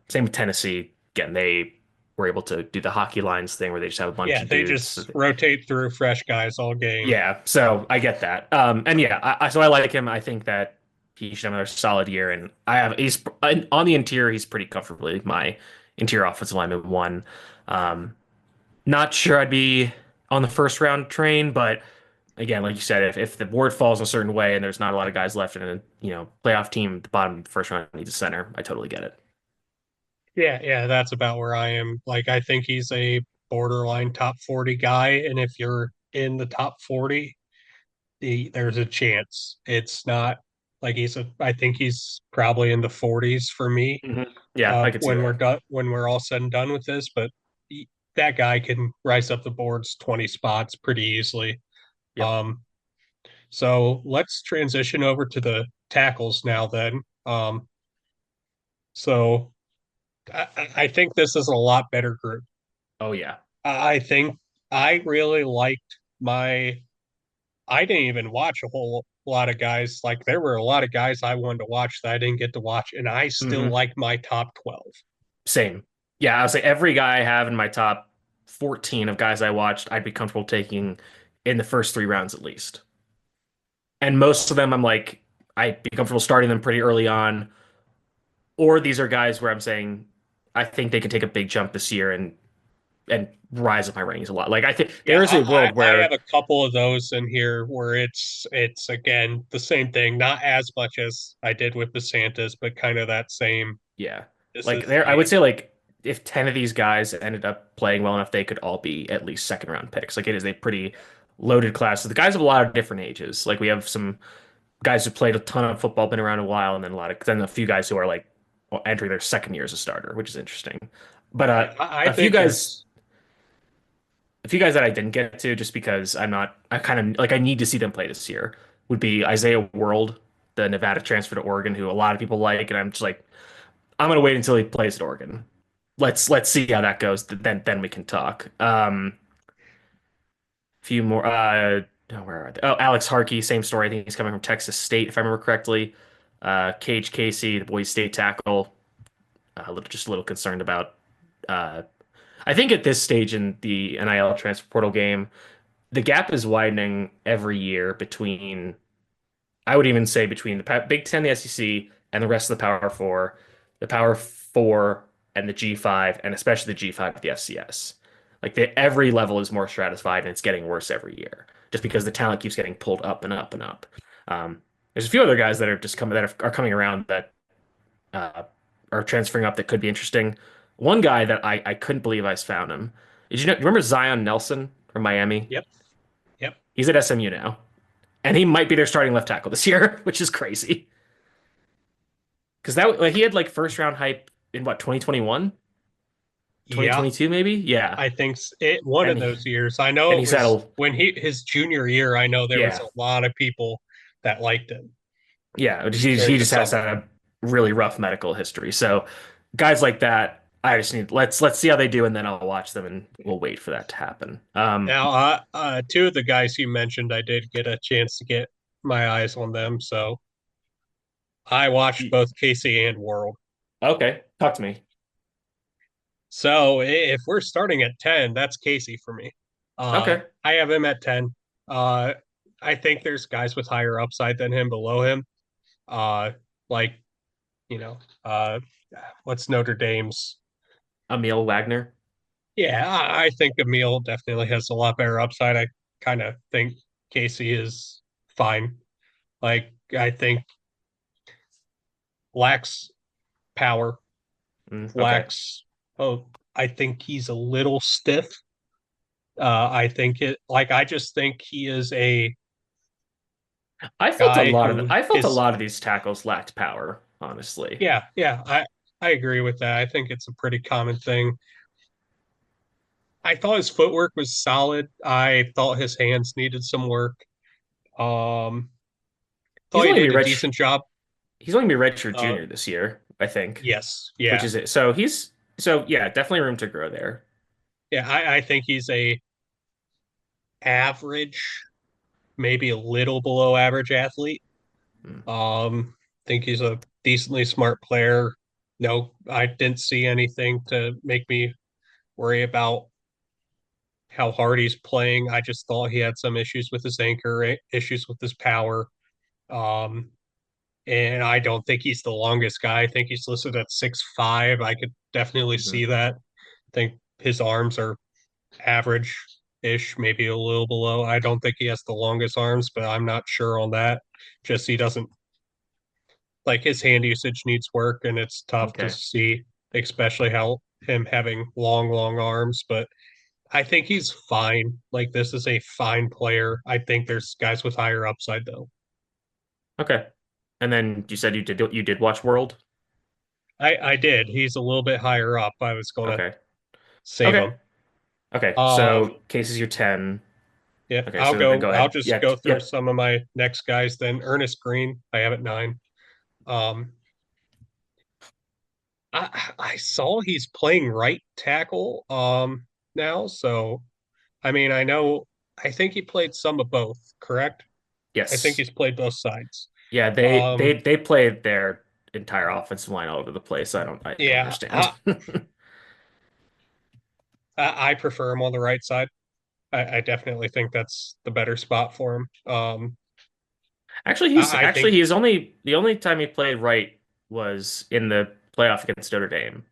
same with Tennessee. Again, they were able to do the hockey lines thing where they just have a bunch Yeah, of they dudes. just rotate through fresh guys all game. Yeah, so I get that. And yeah, so I like him. I think that he should have another solid year. And he's on the interior. He's pretty comfortably my interior offensive lineman one. Um, Not sure I'd be on the first round train, but again, like you said, if the board falls a certain way and there's not a lot of guys left in a playoff team, the bottom of the first round needs a center. I totally get it. Yeah, yeah, that's about where I am. Like, I think he's a borderline top 40 guy, and if you're in the top 40, there's a chance. It's not like I think he's probably in the 40s for me. Yeah, I could see When we're that. done, when we're all said and done with this, but that guy can rise up the boards 20 spots pretty easily. Yep. Um, so let's transition over to the tackles now then. So I think this is a lot better group. Oh yeah. I think I really liked my. I didn't even watch a whole lot of guys. Like there were a lot of guys I wanted to watch that I didn't get to watch, and I still hmm like my top 12. Same. Yeah, I would say every guy I have in my top 14 of guys I watched, I'd be comfortable taking in the first 3 rounds at least. And most of them, I'm like, I'd be comfortable starting them pretty early on. Or these are guys where I'm saying, I think they can take a big jump this year and rise up my rankings a lot. Like I think Yeah, there is a world I have where, a couple of those in here where it's again the same thing, not as much as I did with the Santas, but kind of that same. yeah, This like is there, I a would say like if 10 of these guys ended up playing well enough, they could all be at least second round picks. Like it is a pretty loaded class. So the guys have a lot of different ages. Like we have some guys who played a ton of football, been around a while, and then a few guys who are like entering their second year as a starter, which is interesting. But yeah. I a few think guys, there's a few guys that I didn't get to just because I kind of like I need to see them play this year would be Isaiah World, the Nevada transfer to Oregon, who a lot of people like, and I'm just like I'm gonna wait until he plays at Oregon. Let's see how that goes. Then we can talk. Few more. Oh, where are they? Oh, Alex Harkey, same story. I think he's coming from Texas State, if I remember correctly. Cage Casey, the Boise State tackle. Just a little concerned about. Uh, I think at this stage in the NIL transfer portal game, the gap is widening every year between I would even say between the Big Ten, the SEC, and the rest of the Power Four and the G5, and especially the G5 of the FCS. Like every level is more stratified, and it's getting worse every year, just because the talent keeps getting pulled up and up and up. There's a few other guys that are just coming are coming around that uh, are transferring up that could be interesting. One guy that I couldn't believe I found him. Did you know? Remember Zion Nelson from Miami? yep, yep, He's at SMU now, and he might be their starting left tackle this year, which is crazy. Because that like he had like first round hype in what 2021, yeah. 2022 maybe? Yeah. I think it one of And those years. I know and it he's had was a when he his junior year. I know there was yeah. a lot of people that liked him Yeah, he during the just has summer. a really rough medical history. So guys like that, I just need let's see how they do and then I'll watch them and we'll wait for that to happen. Now, two of the guys you mentioned, I did get a chance to get my eyes on them, so I watched y- both Casey and World. okay, talk to me. So if we're starting at 10, that's Casey for me. Okay. I have him at 10. Uh, I think there's guys with higher upside than him below him. Uh, like, you know, uh, what's Notre Dame's? Emil Wagner. Yeah, I think Emil definitely has a lot better upside. I kind of think Casey is fine. Like, I think lacks power, Okay. lacks, oh, I think he's a little stiff. I think it, like, I just think he is a guy who I felt a his lot of these tackles lacked power, honestly. I agree with that. I think it's a pretty common thing. I thought his footwork was solid. I thought his hands needed some work. Um, He's thought he only gonna did be a red decent job. he's only gonna be redshirt Uh, junior this year, I think, yes, which yeah, is it. So yeah, definitely room to grow there. yeah. I think he's a average, maybe a little below average athlete. Hmm. Think he's a decently smart player. No, I didn't see anything to make me worry about how hard he's playing. I just thought he had some issues with his anchor, issues with his power. Um, and I don't think he's the longest guy. I think he's listed at 6'5". I could definitely Hmm. see that. I think his arms are average ish, maybe a little below. I don't think he has the longest arms, but I'm not sure on that. Just he doesn't like his hand usage needs work, and it's tough to Okay. see, especially how him having long arms. But I think he's fine. Like this is a fine player. I think there's guys with higher upside though. Okay. And then you said you did watch World? I did. He's a little bit higher up. I was gonna Okay. save Okay. him. Okay. Um, So Casey's your 10. yeah, Okay, so then go I'll ahead. just Yeah. go through Yep. some of my next guys then. Ernest Green, I have at 9. Um, I saw he's playing right tackle now, so I mean I think he played some of both, correct? I think Yes. he's played both sides. Yeah, Um, they played their entire offensive line all over the place. I don't yeah, understand. I prefer him on the right side. I definitely think that's the better spot for him. I Actually think he's only the only time he played right was in the playoff against Notre Dame.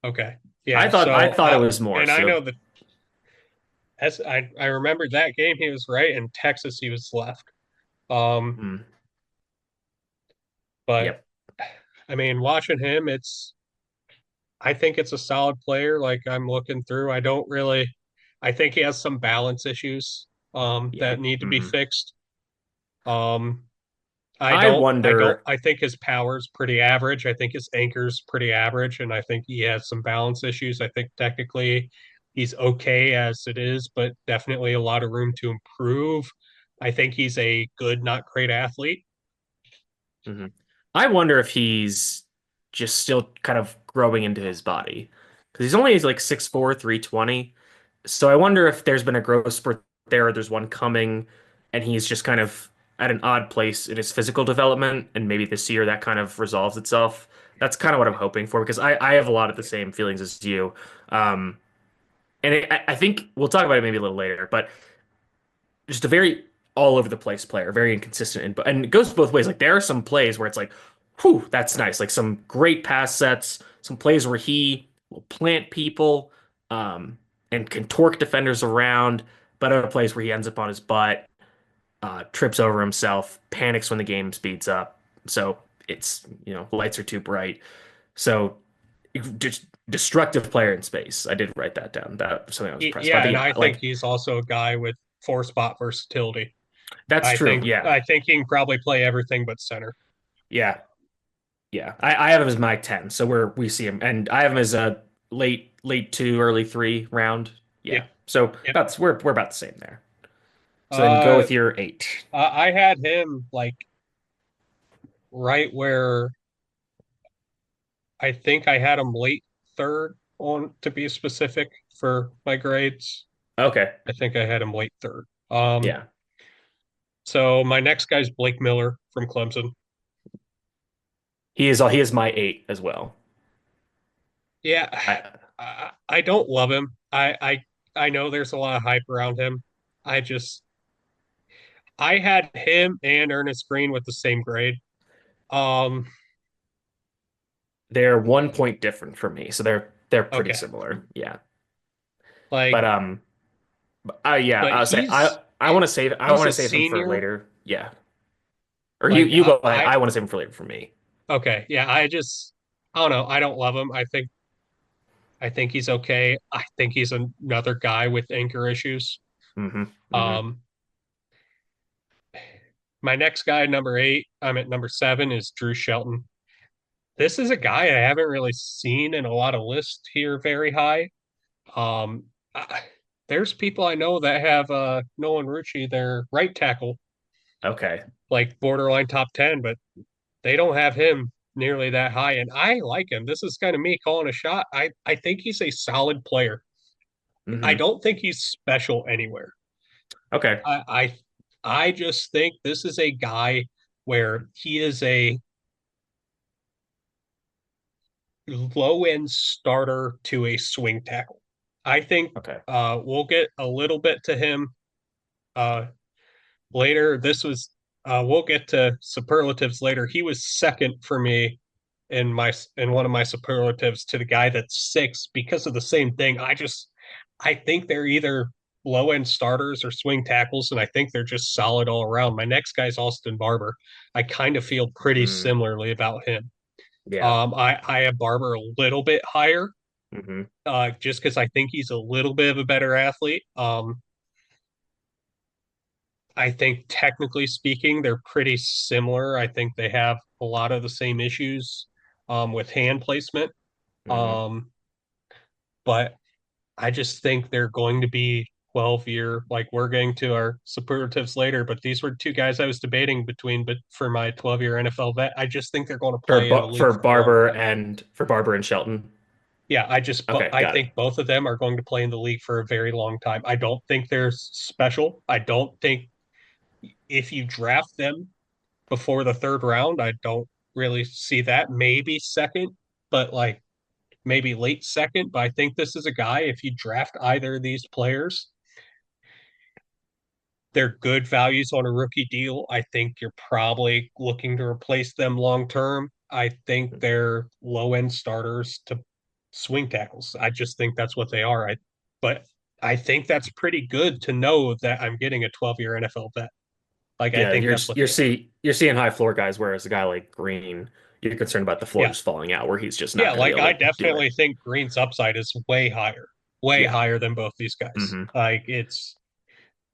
okay, yeah. I So thought it was more. and I So know that as I remember that game he was right, and Texas he was left. Um, mm, but yep. I mean, watching him, I think it's a solid player. Like I'm looking through, I don't really. I think he has some balance issues Yeah. that need to be Hmm. fixed. Um, I I don't, wonder. I think his power's pretty average. I think his anchor's pretty average, and I think he has some balance issues. I think technically he's okay as it is, but definitely a lot of room to improve. I think he's a good, not great athlete. Mhm. I wonder if he's just still kind of growing into his body because he's like 6'4", 320. So I wonder if there's been a growth spurt there, or there's one coming, and he's just kind of at an odd place in his physical development, and maybe this year that kind of resolves itself. That's kind of what I'm hoping for because I have a lot of the same feelings as you. Um, I think we'll talk about it maybe a little later, but just a very all over the place player, very inconsistent, and it goes both ways. Like there are some plays where it's like, whew, that's nice. Like some great pass sets, some plays where he will plant people, and can torque defenders around, but other plays where he ends up on his butt, trips over himself, panics when the game speeds up. So it's, lights are too bright. So just destructive player in space. I did write that down. That was something I was impressed by. Yeah, But and yeah, I think like he's also a guy with four spot versatility. that's true. Yeah. I think he can probably play everything but center. Yeah. Yeah, I have him as my 10, so we see him, and I have him as a late two, early three round. Yep, Yeah, so yep. that's we're about the same there. So then go Uh, with your 8. I had him like right where I think I had him late third on to be specific for my grades. Okay, I think I had him late third. yeah, So my next guy's Blake Miller from Clemson. he is my 8 as well. Yeah, I I don't love him. I know there's a lot of hype around him. I just I had him and Ernest Green with the same grade. Um, they're 1 point different from me, so they're pretty okay, similar. Yeah, like, but yeah, but I'll say I he's want a to save him for senior. later. Yeah, or Like you go ahead. I want to save him for later for me. okay, yeah, I don't know. I don't love him. I think he's okay. I think he's another guy with anchor issues. Hmm. Hmm. Um, my next guy, number 8, I'm at number 7, is Drew Shelton. This is a guy I haven't really seen in a lot of lists here very high. Um, I, there's people I know that have Nolan Rucci, their right tackle, Okay. like borderline top 10, but they don't have him nearly that high. And I like him. This is kind of me calling a shot. I think he's a solid player. I Hmm. don't think he's special anywhere. Okay. I, I I just think this is a guy where he is a low end starter to a swing tackle. I think Okay. we'll get a little bit to him uh, later. We'll get to superlatives later. He was second for me in one of my superlatives to the guy that's 6 because of the same thing. I think they're either low end starters or swing tackles, and I think they're just solid all around. My next guy's Austin Barber. I kind of feel pretty Mm, similarly about him. yeah. I have Barber a little bit higher, Hmm. just because I think he's a little bit of a better athlete. I think technically speaking, they're pretty similar. I think they have a lot of the same issues with hand placement. Hmm. Um, but I just think they're going to be 12-year, like we're getting to our superlatives later, but these were two guys I was debating between, but for my 12-year NFL vet, I just think they're going to play in the league for a long time. For Barber and Shelton. Yeah, Okay, I got it. think both of them are going to play in the league for a very long time. I don't think they're special. I don't think if you draft them before the third round, I don't really see that. Maybe second, but like maybe late second. But I think this is a guy, if you draft either of these players, they're good values on a rookie deal. I think you're probably looking to replace them long term. I think they're low end starters to swing tackles. I just think that's what they are. But I think that's pretty good to know that I'm getting a 12-year NFL vet. Like I Yeah, think that's what they are. you're seeing high floor guys, whereas a guy like Green, you're concerned about the floor Yeah. just falling out, where he's just not Yeah, going to be like able I to do it. definitely think Green's upside is way Yeah. higher than both these guys. Hmm.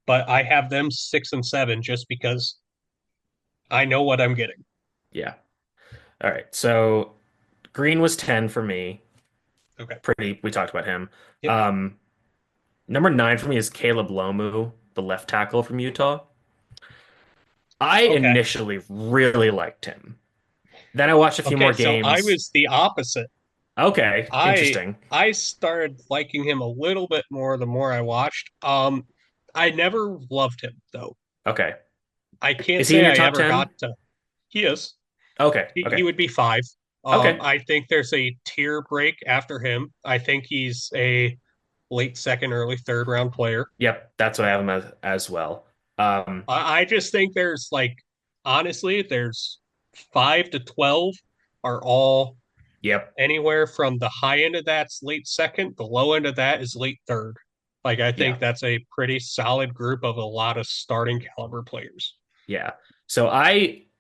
But I have them 6 and 7 just because I know what I'm getting. Yeah. All right. So Green was 10 for me. Okay. We talked about him. Yep. Um, Number 9 for me is Caleb Lomu, the left tackle from Utah. I Okay. initially really liked him. Then I watched a few Okay. more So I games. was the opposite. Okay, I interesting. I started liking him a little bit more the more I watched. I never loved him though. Okay. I can't Is he say in your I top ever 10? got to. He is. Okay, He okay. would be 5. Okay. I think there's a tier break after him. I think he's a late second, early third round player. Yep, that's what I have him as well. Um, I just think there's like honestly, there's 5 to 12 are all yep. anywhere from the high end of that's late second, the low end of that is late third. Like I Yeah. think that's a pretty solid group of a lot of starting caliber players. Yeah.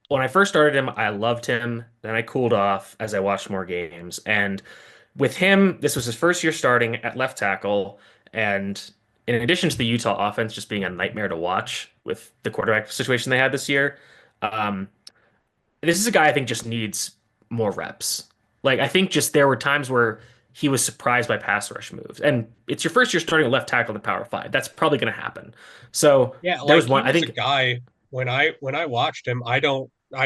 When I first started him, I loved him. Then I cooled off as I watched more games. And with him, this was his first year starting at left tackle. And in addition to the Utah offense just being a nightmare to watch with the quarterback situation they had this year, um, this is a guy I think just needs more reps. Like I think just there were times where he was surprised by pass rush moves. And it's your first year starting a left tackle in the Power Five. That's probably going to happen. So Yeah, there like was he one, I was a think, guy when I watched him, I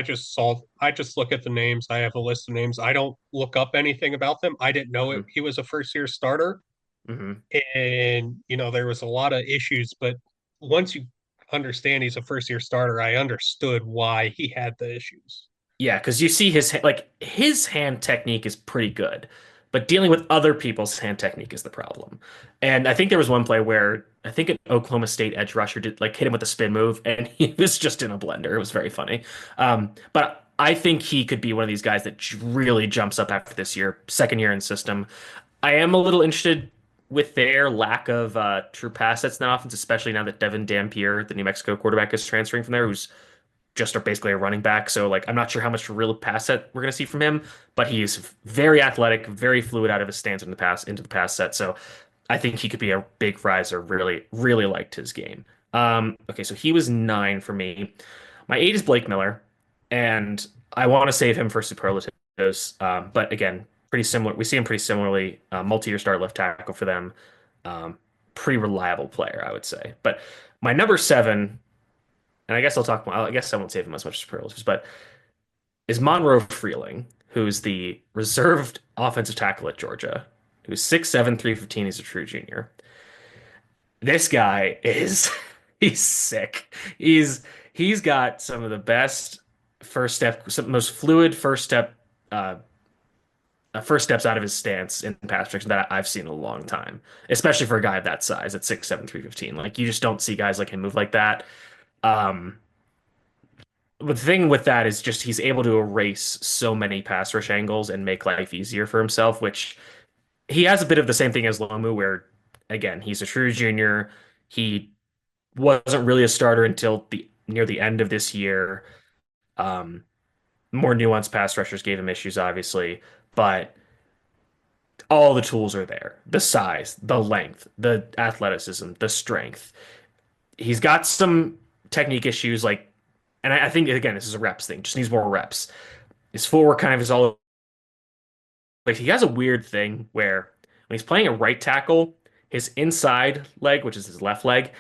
just look at the names. I have a list of names. I don't look up anything about them. I didn't know mhm, he was a first year starter. mhm. And there was a lot of issues, but once you understand he's a first year starter, I understood why he had the issues. Yeah, because you see his hand technique is pretty good, but dealing with other people's hand technique is the problem. And I think there was one play where I think an Oklahoma State edge rusher did like hit him with a spin move, and he was just in a blender. It was very funny. But I think he could be one of these guys that really jumps up after this year, second year in system. I am a little interested with their lack of true pass sets in that offense, especially now that Devin Dampier, the New Mexico quarterback, is transferring from there, who's just are basically a running back. So like I'm not sure how much real pass set we're gonna see from him, but he's very athletic, very fluid out of his stance into the pass set. So I think he could be a big riser. Really, really liked his game. Okay, so he was 9 for me. My 8 is Blake Miller, and I want to save him for superlatives. But again, pretty similar. We see him pretty similarly. Multi-year start left tackle for them. Um, Pretty reliable player, I would say. But my number 7, and I guess I'll talk more. I guess I won't save him as much superlatives, but is Monroe Freeling, who's the reserved offensive tackle at Georgia, who's 6'7", 315. He's a true junior. This guy is he's sick. He's got some of the best first step, some most fluid uh, first steps out of his stance in pass protection that I've seen in a long time, especially for a guy of that size at 6'7", 315. Like you just don't see guys like him move like that. Um, but the thing with that is just he's able to erase so many pass rush angles and make life easier for himself, which he has a bit of the same thing as Lomu, where again, he's a true junior. He wasn't really a starter until the near the end of this year. Um, More nuanced pass rushers gave him issues, obviously, but all the tools are there. The size, the length, the athleticism, the strength. He's got some technique issues, like, and I think again, this is a reps thing. Just needs more reps. His footwork kind of is all like he has a weird thing where when he's playing a right tackle, his inside leg, which is his left leg,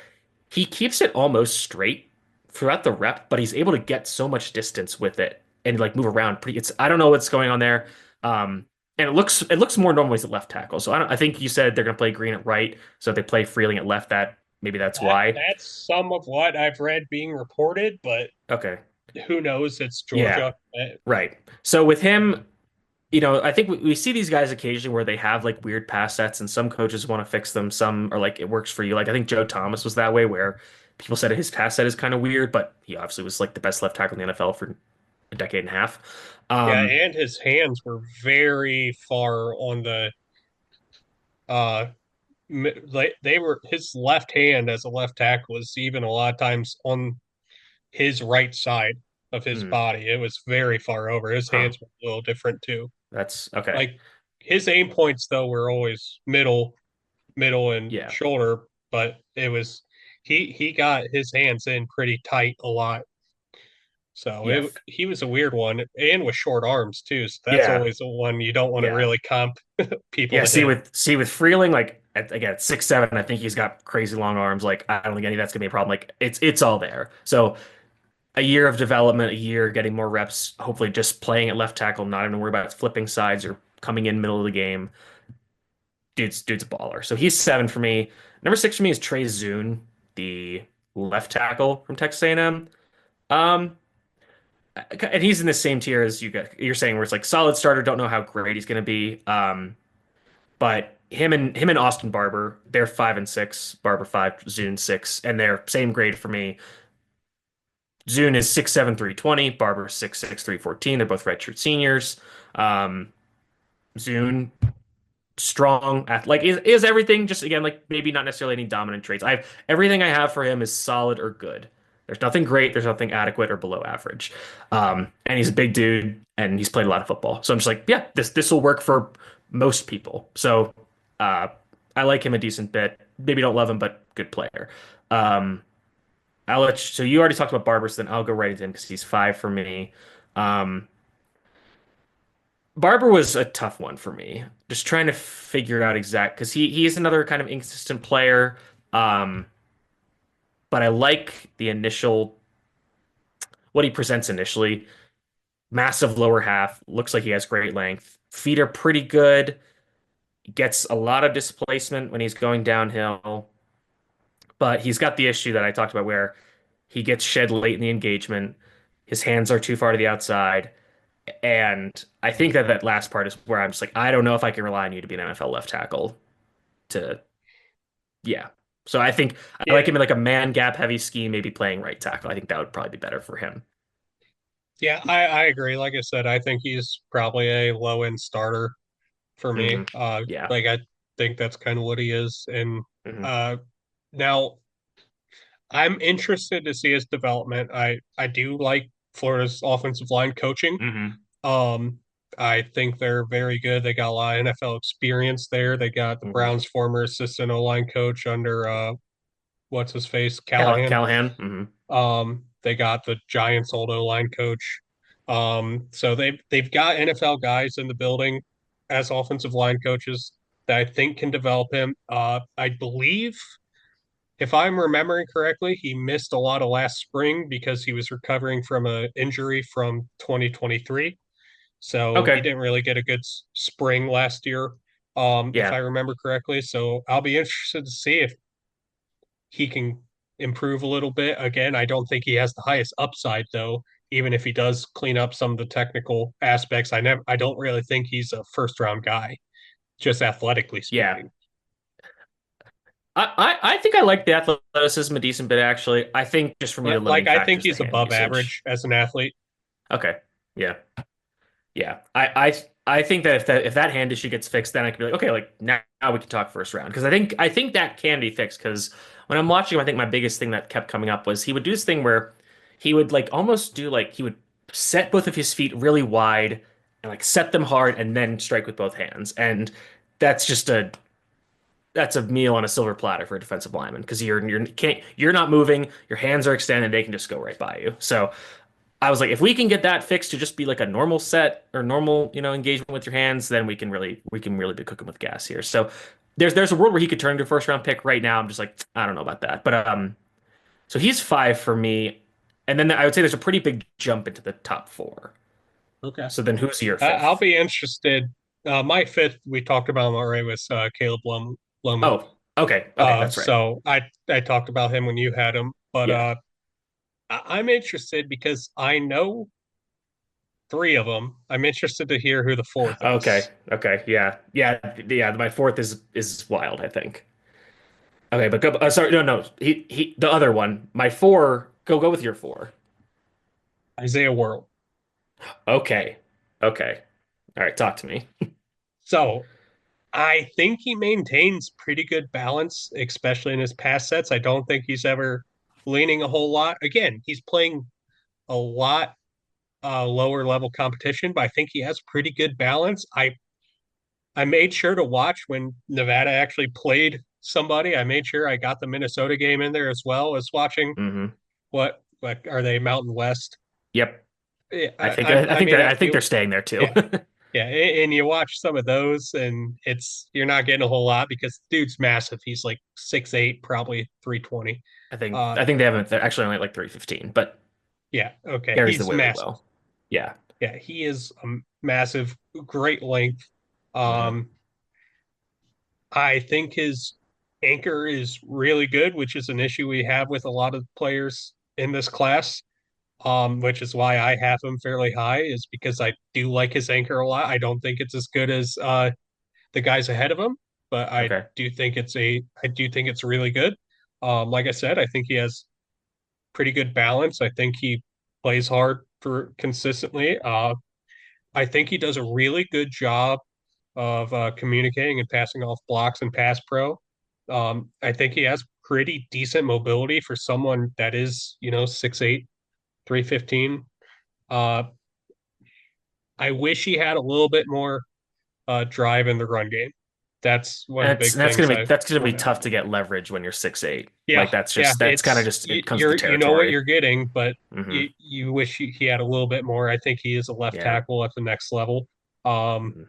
he keeps it almost straight throughout the rep, but he's able to get so much distance with it and like move around pretty. It's I don't know what's going on there. And it looks more normal as a left tackle. So I think you said they're going to play Green at right, so if they play Freeling at left. That maybe that's why. That's some of what I've read being reported, but Okay, who knows? It's yeah, Georgia. right. So with him, I think we see these guys occasionally where they have like weird pass sets, and some coaches want to fix them. Some are like, it works for you. Like I think Joe Thomas was that way, where people said his pass set is kind of weird, but he obviously was like the best left tackle in the NFL for a decade and a half. Yeah, Um, and his hands were very far on the uh they were his left hand as a left tackle was even a lot of times on his right side of his mm, body. It was very far over. His huh. hands were a little different too. That's okay. Like his aim points though were always middle and Yeah. shoulder, but it was he got his hands in pretty tight a lot. So Yeah. he was a weird one and with short arms too. So that's Yeah. always the one you don't want to Yeah. really comp people Yeah. to See hit. with Freeling, like again, at 6'7", I think he's got crazy long arms. Like I don't think any of that's gonna be a problem. Like it's all there. So a year of development, a year getting more reps, hopefully just playing at left tackle, not having to worry about flipping sides or coming in middle of the game. Dude's a baller. So he's 7 for me. Number 6 for me is Trey Zune, the left tackle from Texas A&M. Um, and he's in the same tier as you're saying, where it's like solid starter. Don't know how great he's going to be. But him and Austin Barber, they're 5 and 6. Barber 5, Zune 6, and they're same grade for me. Zune is 6'7", 320. Barber 6'6", 314. They're both redshirt seniors. Um, Zune strong, like is everything. Just again, like maybe not necessarily any dominant traits. I have everything I have for him is solid or good. There's nothing great. There's nothing adequate or below average. And he's a big dude, and he's played a lot of football. So I'm just like, yeah, this will work for most people. So uh, I like him a decent bit. Maybe don't love him, but good player. Um, so you already talked about Barber, so then I'll go right into him because he's 5 for me. Um, Barber was a tough one for me. Just trying to figure out exact because he is another kind of inconsistent player. Um, but I like the initial what he presents initially. Massive lower half, looks like he has great length. Feet are pretty good. Gets a lot of displacement when he's going downhill. But he's got the issue that I talked about where he gets shed late in the engagement. His hands are too far to the outside. And I think that last part is where I'm just like, I don't know if I can rely on you to be an NFL left tackle to, yeah. So I think I like Yeah, him in like a man gap heavy scheme, maybe playing right tackle. I think that would probably be better for him. yeah, I agree. Like I said, I think he's probably a low end starter for me. Hmm. Yeah. Like I think that's kind of what he is. And Hmm. uh, now I'm interested to see his development. I do like Florida's offensive line coaching. Hmm. Um, I think they're very good. They got a lot of NFL experience there. They got the Hmm. Browns' former assistant O line coach under what's his face Callahan. Callahan. Hmm. They got the Giants old O-line coach. So they've got NFL guys in the building as offensive line coaches that I think can develop him. I believe, if I'm remembering correctly, he missed a lot of last spring because he was recovering from an injury from 2023. So he Okay. didn't really get a good spring last year, if I Yeah. remember correctly. So I'll be interested to see if he can improve a little bit. Again, I don't think he has the highest upside though. Even if he does clean up some of the technical aspects, I don't really think he's a first round guy, just athletically Yeah. speaking. I think I like the athleticism a decent bit actually. I think just for me the Like limiting I factor think is the he's hand above usage. average as an athlete. Okay. Yeah. Yeah. I think that if that hand issue gets fixed, then I could be like, okay, like now we can talk first round. Because I think that can be fixed. Because when I'm watching him, I think my biggest thing that kept coming up was he would do this thing where he would like almost do like he would set both of his feet really wide and like set them hard and then strike with both hands. And that's just a meal on a silver platter for a defensive lineman because you're not moving, your hands are extended, they can just go right by you. So I was like, if we can get that fixed to just be like a normal set or normal, engagement with your hands, then we can really be cooking with gas here. So there's a world where he could turn into a first round pick right now. I'm just like, I don't know about that. But so he's five for me. And then I would say there's a pretty big jump into the top four. Okay. So then who's your I'll fifth? be interested. My fifth, we talked about him already, was Caleb Lomu. Oh, okay. Okay, that's right. So I talked about him when you had him, but Yeah. I'm interested because I know three of them. I'm interested to hear who the fourth Okay. is. Okay. Yeah. Yeah. Yeah. My fourth is wild, I think. Okay, but go, sorry, no, no. The other one. My four. Go with your four. Isaiah World. Okay. Okay. All right, talk to me. So I think he maintains pretty good balance, especially in his pass sets. I don't think he's ever leaning a whole lot. Again, he's playing a lot lower level competition, but I think he has pretty good balance. I made sure to watch when Nevada actually played somebody. I made sure I got the Minnesota game in there as well as watching Hmm. what are they, Mountain West? Yep. Yeah, I think I I think mean, that I think they're staying there too. yeah, yeah, and you watch some of those, and you're not getting a whole lot because the dude's massive. He's like 6'8", probably 320. I think Uh, I think they're actually only like 315, but yeah, okay, carries the he's weight really massive. well. Yeah. Yeah, he is a massive, great length. Hmm. Um, I think his anchor is really good, which is an issue we have with a lot of players in this class. Which is why I have him fairly high, is because I do like his anchor a lot. I don't think it's as good as the guys ahead of him, but Okay. I do think it's really good. Like I said, I think he has pretty good balance. I think he plays hard for consistently. I think he does a really good job of communicating and passing off blocks and pass pro. I think he has pretty decent mobility for someone that is, 6'8", 315. Uh, I wish he had a little bit more drive in the run game. That's one of the That's big that's things gonna be I that's gonna be want out of tough to him. get leverage when you're 6'8". Yeah, Like yeah, that's kind of just it comes with the you know what territory. you're getting, but Hmm. you wish he had a little bit more. I think he is a left Yeah. tackle at the next level. Um, Hmm.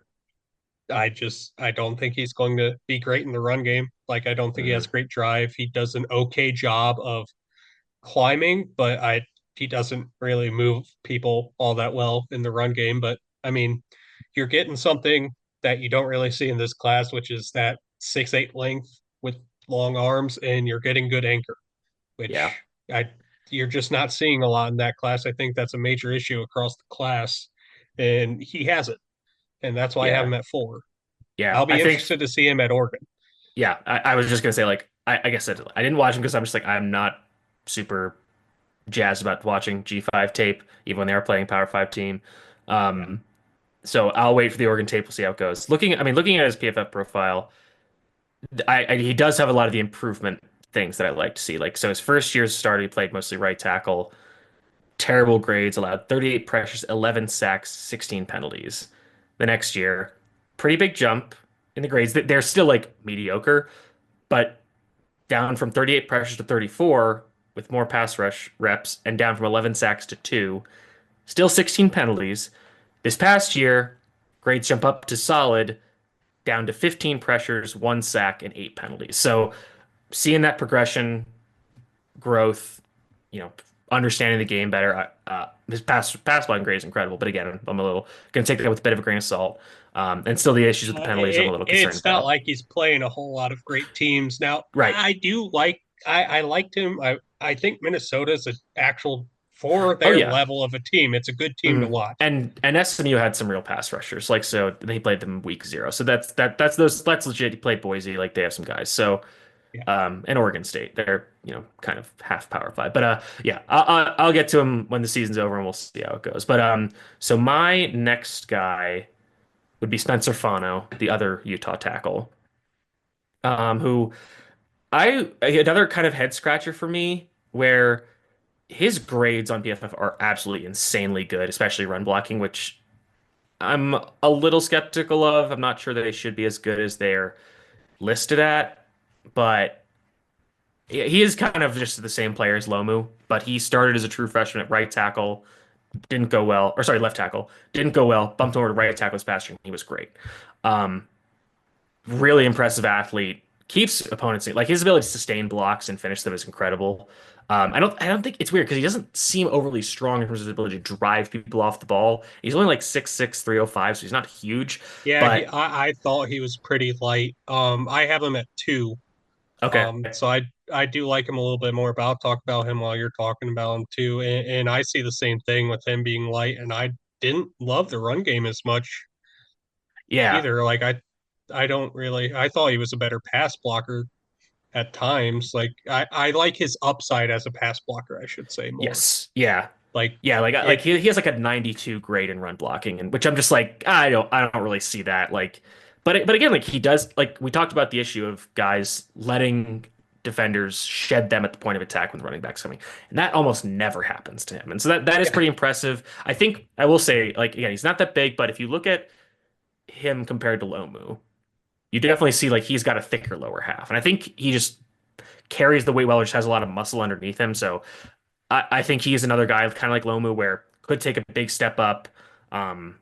I don't think he's going to be great in the run game. Like I don't think he has Hmm. great drive. He does an okay job of climbing, but I he doesn't really move people all that well in the run game. But I mean, you're getting something that you don't really see in this class, which is that 6'8" length with long arms, and you're getting good anchor, Yeah. which I you're just not seeing a lot in that class. I think that's a major issue across the class, and he has it, and that's why I have Yeah. him at 4. Yeah. I'll I be think interested to see him at Oregon. Yeah, I was just gonna say like I guess I didn't watch him because I'm just like I'm not super jazzed about watching G5 tape even when they were playing Power 5 team. Yeah. Um, so I'll wait for the Oregon tape. We'll see how it goes. Looking at his PFF profile, he does have a lot of the improvement things that I like to see. Like so, his first year's start, he played mostly right tackle. Terrible grades, allowed 38 pressures, 11 sacks, 16 penalties. The next year, pretty big jump in the grades. They're still like mediocre, but down from 38 pressures to 34, with more pass rush reps and down from 11 sacks to 2. Still 16 penalties. This past year, grades jump up to solid, down to 15 pressures, 1 sack, and 8 penalties. So seeing that progression, growth, you know, understanding the game better. His pass line grade is incredible, but again, I'm a little gonna take that with a bit of a grain of salt. And still the issues with the penalties I'm a little concerned It's not about. like he's playing a whole lot of great teams. Now, Right. I liked him. I think Minnesota's an actual for Oh their yeah. level of a team. It's a good team to Mhm. watch. And SMU had some real pass rushers, like so they played them week 0. So that's legit. He played Boise, like they have some guys. So Yeah. and Oregon State, they're kind of half Power Five. But yeah, I'll get to him when the season's over and we'll see how it goes. But so my next guy would be Spencer Fano, the other Utah tackle, who I another kind of head scratcher for me, where his grades on PFF are absolutely insanely good, especially run blocking, which I'm a little skeptical of. I'm not sure that they should be as good as they're listed at, but he is kind of just the same player as Lomu. But he started as a true freshman at right tackle, didn't go well, or sorry, left tackle, didn't go well, bumped over to right tackle this past year, and he was great. Um, really impressive athlete. Keeps opponents like his ability to sustain blocks and finish them is incredible. I don't think it's weird because he doesn't seem overly strong in terms of his ability to drive people off the ball. He's only like 6'6", 305, so he's not huge. Yeah, But I thought he was pretty light. I have him at 2. okay, So I do like him a little bit more, but I'll talk about him while you're talking about him too. And I see the same thing with him being light, and I didn't love the run game as much yeah, either. I don't really I thought he was a better pass blocker at times. I like his upside as a pass blocker, I should say more. yes, yeah. Like Yeah, like it he has like a 92 grade in run blocking, and which I'm just like I don't really see that like, but again like he does like we talked about the issue of guys letting defenders shed them at the point of attack when the running back's coming, and that almost never happens to him, and so that is yeah, pretty impressive. I think I will say like again he's not that big, but if you look at him compared to Lomu, you definitely see like he's got a thicker lower half, and I think he just carries the weight well, or just has a lot of muscle underneath him, so. I think he is another guy kind of like Lomu where could take a big step up, um,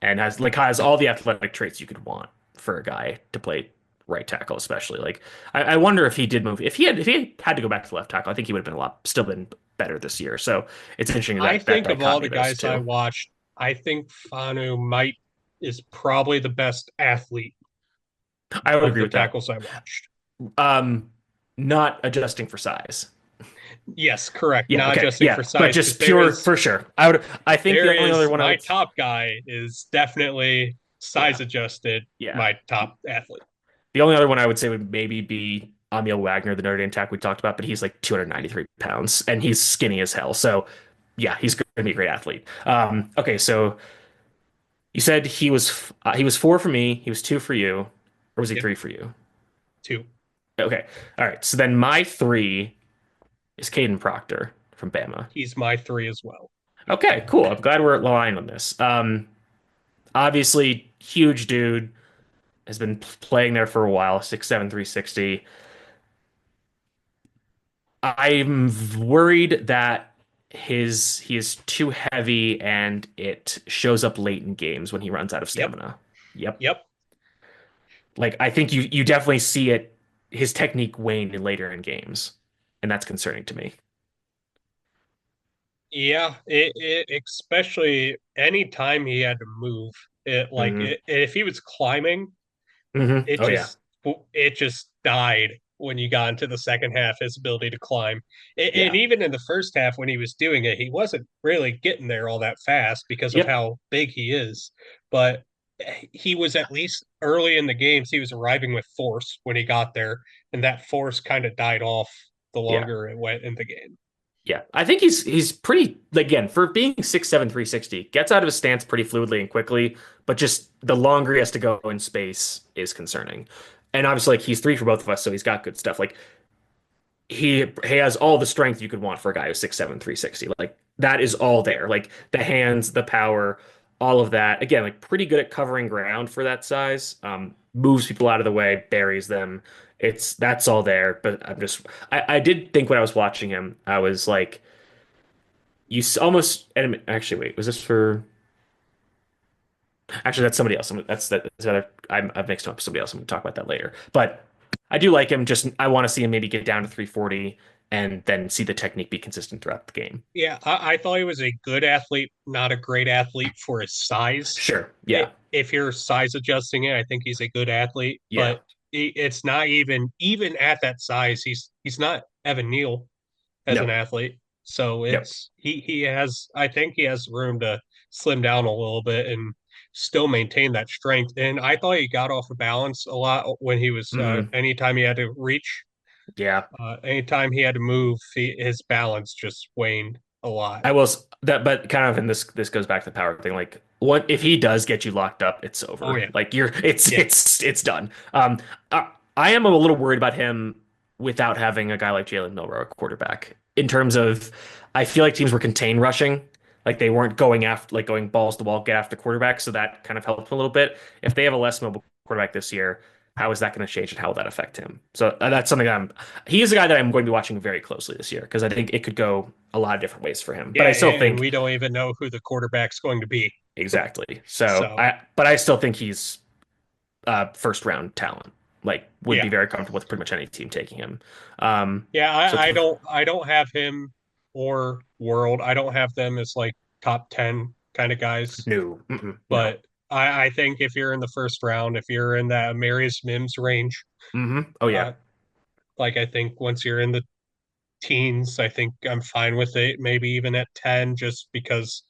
and has all the athletic traits you could want for a guy to play right tackle, especially. Like I wonder if he did move if he had to go back to left tackle, I think he would have been still been better this year. So it's interesting I that think of all dichotomy the of those guys I two. watched, I think Fanu might is probably the best athlete I would of agree the with that. tackles I watched. Um, Not adjusting for size. Yes, correct. Yeah, Not okay, adjusting yeah, for but size because just pure for sure. I think there the only other is one I my would, top guy is definitely yeah, size adjusted, yeah. my top athlete. The only other one I would say would maybe be Emil Wagner, the Notre Dame tackle we talked about, but he's like 293 pounds and he's skinny as hell. So yeah, he's going to be a great athlete. Okay, so you said he was 4 for me, he was 2 for you, or was he Yep, 3 for you? 2. Okay, all right. So then my 3 is Caden Proctor from Bama. He's my 3 as well. Okay, cool. I'm glad we're aligned on this. Obviously, huge dude has been playing there for a while, 6'7", 360. I'm worried that he is too heavy and it shows up late in games when he runs out of Yep, stamina. Yep. yep. Like I think you definitely see it his technique wane in later in games. And that's concerning to me. Yeah, it especially any time he had to move, Hmm. if he was climbing, it Oh yeah. just it just died when you got into the second half, his ability to climb. And Yeah. even in the first half when he was doing it, he wasn't really getting there all that fast because of Yep. how big he is. But he was at least early in the games, he was arriving with force when he got there, and that force kind of died off the Yeah. longer it went in the game. Yeah. I think he's pretty again for being 6'7", 360, gets out of his stance pretty fluidly and quickly, but just the longer he has to go in space is concerning. And obviously like he's 3 for both of us, so he's got good stuff. Like he has all the strength you could want for a guy who's 6'7", 360. Like that is all Yep. there. Like the hands, the power, all of that. Again, like pretty good at covering ground for that size. moves people out of the way, buries them. That's all there. But I did think when I was watching him, I was like, almost. And actually, wait, was this for? Actually, that's somebody else. That's the other. I've mixed up somebody else. I'm going to talk about that later. But I do like him. Just I want to see him maybe get down to 340 and then see the technique be consistent throughout the game. Yeah, I thought he was a good athlete, not a great athlete for his size. Sure. Yeah. If you're size adjusting it, I think he's a good athlete, Yeah. but it's not even at that size. He's not Evan Neal as an No. athlete. So Yep. he has I think he has room to slim down a little bit and still maintain that strength. And I thought he got off of balance a lot when he was Hmm. anytime he had to reach, Yeah. anytime he had to move, his balance just waned a lot. That, but kind of, and this goes back to the power thing. Like, what if he does get you locked up? It's Oh over. yeah, Like yeah, it's done. I am a little worried about him without having a guy like Jalen Milroe, a quarterback. In terms of, I feel like teams were contain rushing, like they weren't going after, like going balls to the wall, get after the quarterback. So that kind of helped him a little bit. If they have a less mobile quarterback this year, how is that going to change and how will that affect him? So that's something he is a guy that I'm going to be watching very closely this year because I think it could go a lot of different ways for him. But yeah. I still And think we don't even know who the quarterback's going to be. exactly. So But I still think he's first round talent. Like, would be yeah, very comfortable with pretty much any team taking him. Um, yeah. so I don't have him or World. I don't have them as like top 10 kind of guys. no, mm-mm, no. But I think if you're in the first round, if you're in that Marius Mims range, Oh yeah, uh, like I think once you're in the teens, I think I'm fine with it. Maybe even at 10, just because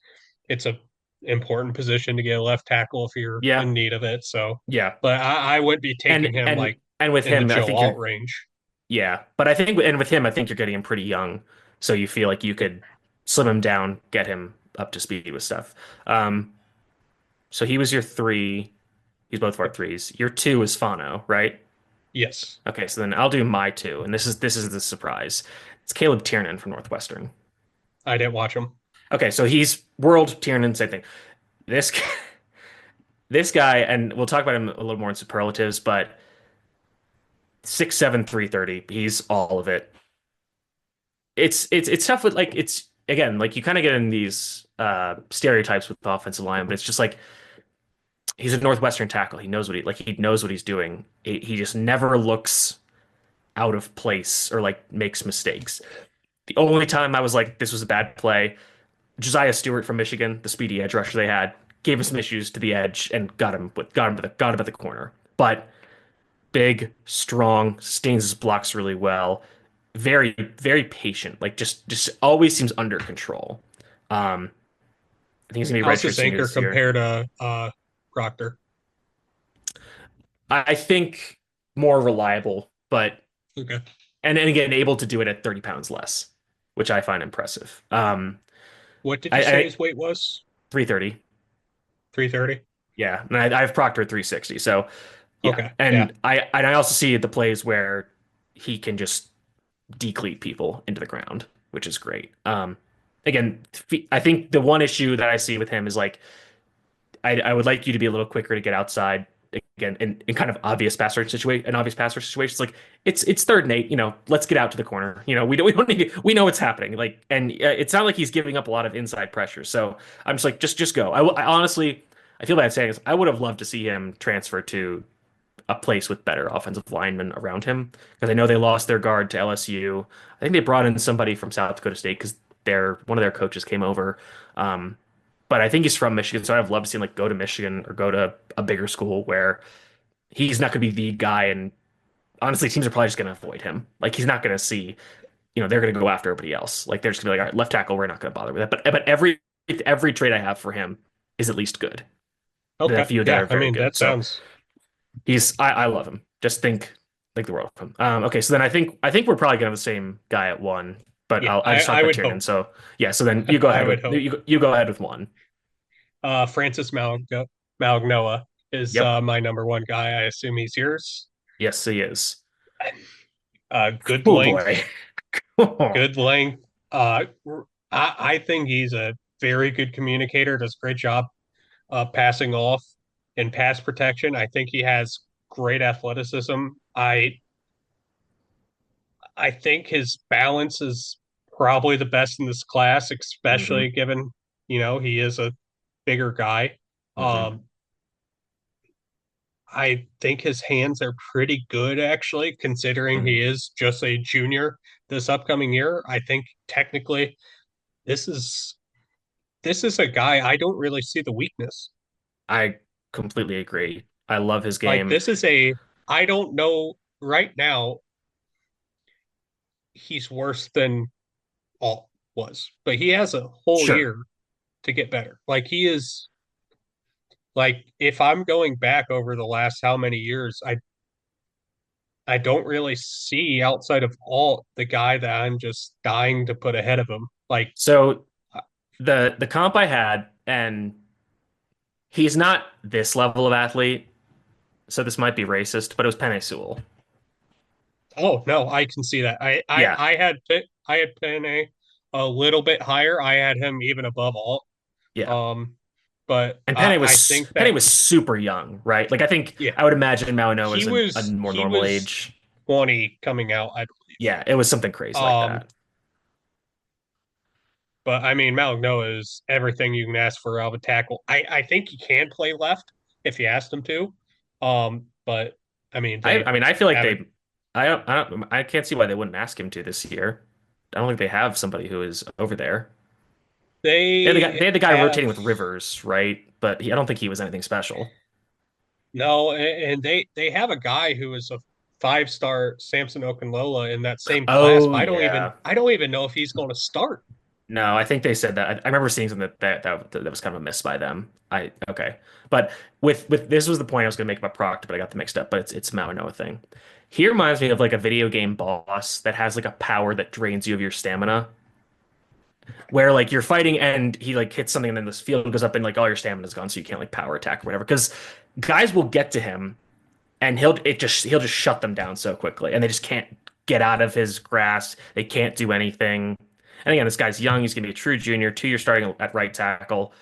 it's a important position to get a left tackle if you're yeah, in need of it. So, yeah. but I wouldn't be taking him like And with in the him, I Joe think Alt you're range. yeah. But I think and with him, I think you're getting him pretty young, so you feel like you could slim him down, get him up to speed with stuff. Um, so he was your three. He's both of our Yep. threes. Your two is Fano, right? Yes, Okay, so then I'll do my two, and this is the surprise. It's Caleb Tiernan from Northwestern. I didn't watch him. Okay, so he's World Tiernan, same thing. This this guy, and we'll talk about him a little more in superlatives, but 6'7", 330. He's all of it. It's tough with like it's again like you kind of get in these stereotypes with the offensive line, but it's just like he's a Northwestern tackle. He knows what he's doing. He just never looks out of place or like makes mistakes. The only time I was like, this was a bad play, Josiah Stewart from Michigan, the speedy edge rusher they had, gave him some issues to the edge and got him at the corner. But big, strong, sustains his blocks really well, very, very patient. Like just always seems under control. Um, I think he's gonna be How's redshirt this senior anchor this year. compare to Proctor? I think more reliable, but Okay. and again able to do it at 30 pounds less, which I find impressive. What did you say I his weight was? 330. 330? Yeah, and I've Proctor 360. So yeah, Okay. Yeah. and I also see the plays where he can just decleat people into the ground, which is great. Again, I think the one issue that I see with him is like I would like you to be a little quicker to get outside again in kind of obvious passer situations. Like it's 3rd and 8, let's get out to the corner. We don't need we know what's happening. Like and it's not like he's giving up a lot of inside pressure. So I'm just like just go. I honestly I feel bad saying this. I would have loved to see him transfer to a place with better offensive linemen around him because I know they lost their guard to LSU. I think they brought in somebody from South Dakota State because one of their coaches came over. Um, but I think he's from Michigan, so I'd love to see him like go to Michigan or go to a bigger school where he's not going to be the guy. And honestly, teams are probably just going to avoid him. Like he's not going to see, they're going to go after everybody else. Like they're just going to be like, all right, left tackle, we're not going to bother with that. But every trade I have for him is at least good. The Okay. few that Yeah. are I very mean, good. that So sounds I love him. Just think the world of him. Okay, so then I think we're probably gonna have the same guy at one, but yeah, I just I talked about would Tiernan. hope. So yeah, so then you go I ahead would with hope. you go ahead with one. Francis Malagnoa is Yep. my number one guy. I assume he's yours. Yes, he is. Good Oh length, boy. good length. Uh, I think he's a very good communicator. Does a great job passing off and pass protection. I think he has. great athleticism. I think his balance is probably the best in this class, Hmm. especially given, he is a bigger guy. Hmm. Um, I think his hands are pretty good, actually, considering he Hmm. is just a junior this upcoming year. I think technically this is this is a guy I don't really see the weakness. I completely agree. I love his Like game. this is a I don't know right now he's worse than all was, but he has a whole Sure. year to get better. Like he is like if I'm going back over the last how many years, I don't really see outside of all the guy that I'm just dying to put ahead of him. Like So the comp I had, and he's not this level of athlete, so this might be racist, but it was Penei Sewell. oh no, I can see that. Yeah, I had Penne a little bit higher. I had him even above all. yeah. Um, but And I think Penei that was super young, right? Like I think yeah, I would imagine Mauigoa he is a was more he normal was age. 20 coming out, I Yeah, it was something crazy believe. like that. But I mean, Malik Noah is everything you can ask for out of a tackle. I think he can play left if you asked him to. But I mean, I they mean I feel like haven't. I can't see why they wouldn't ask him to this year. I don't think they have somebody who is over there. They They had the guy have rotating with Rivers, right? But I don't think he was anything special. no, and they have a guy who is a five-star Samson Okunlola in that same class. Oh But yeah. I don't even know if he's going to start. No, I think they said that. I remember seeing something that was kind of a miss by them. I okay, but with this was the point I was going to make about Proctor, but I got them mixed up. But it's Mao Noah thing. He reminds me of like a video game boss that has like a power that drains you of your stamina, where like you're fighting and he like hits something and then this field goes up and like all your stamina's gone, so you can't like power attack or whatever. Because guys will get to him and he'll just shut them down so quickly, and they just can't get out of his grasp. They can't do anything. And again, this guy's young. He's gonna be a true junior. 2 year starting at right tackle.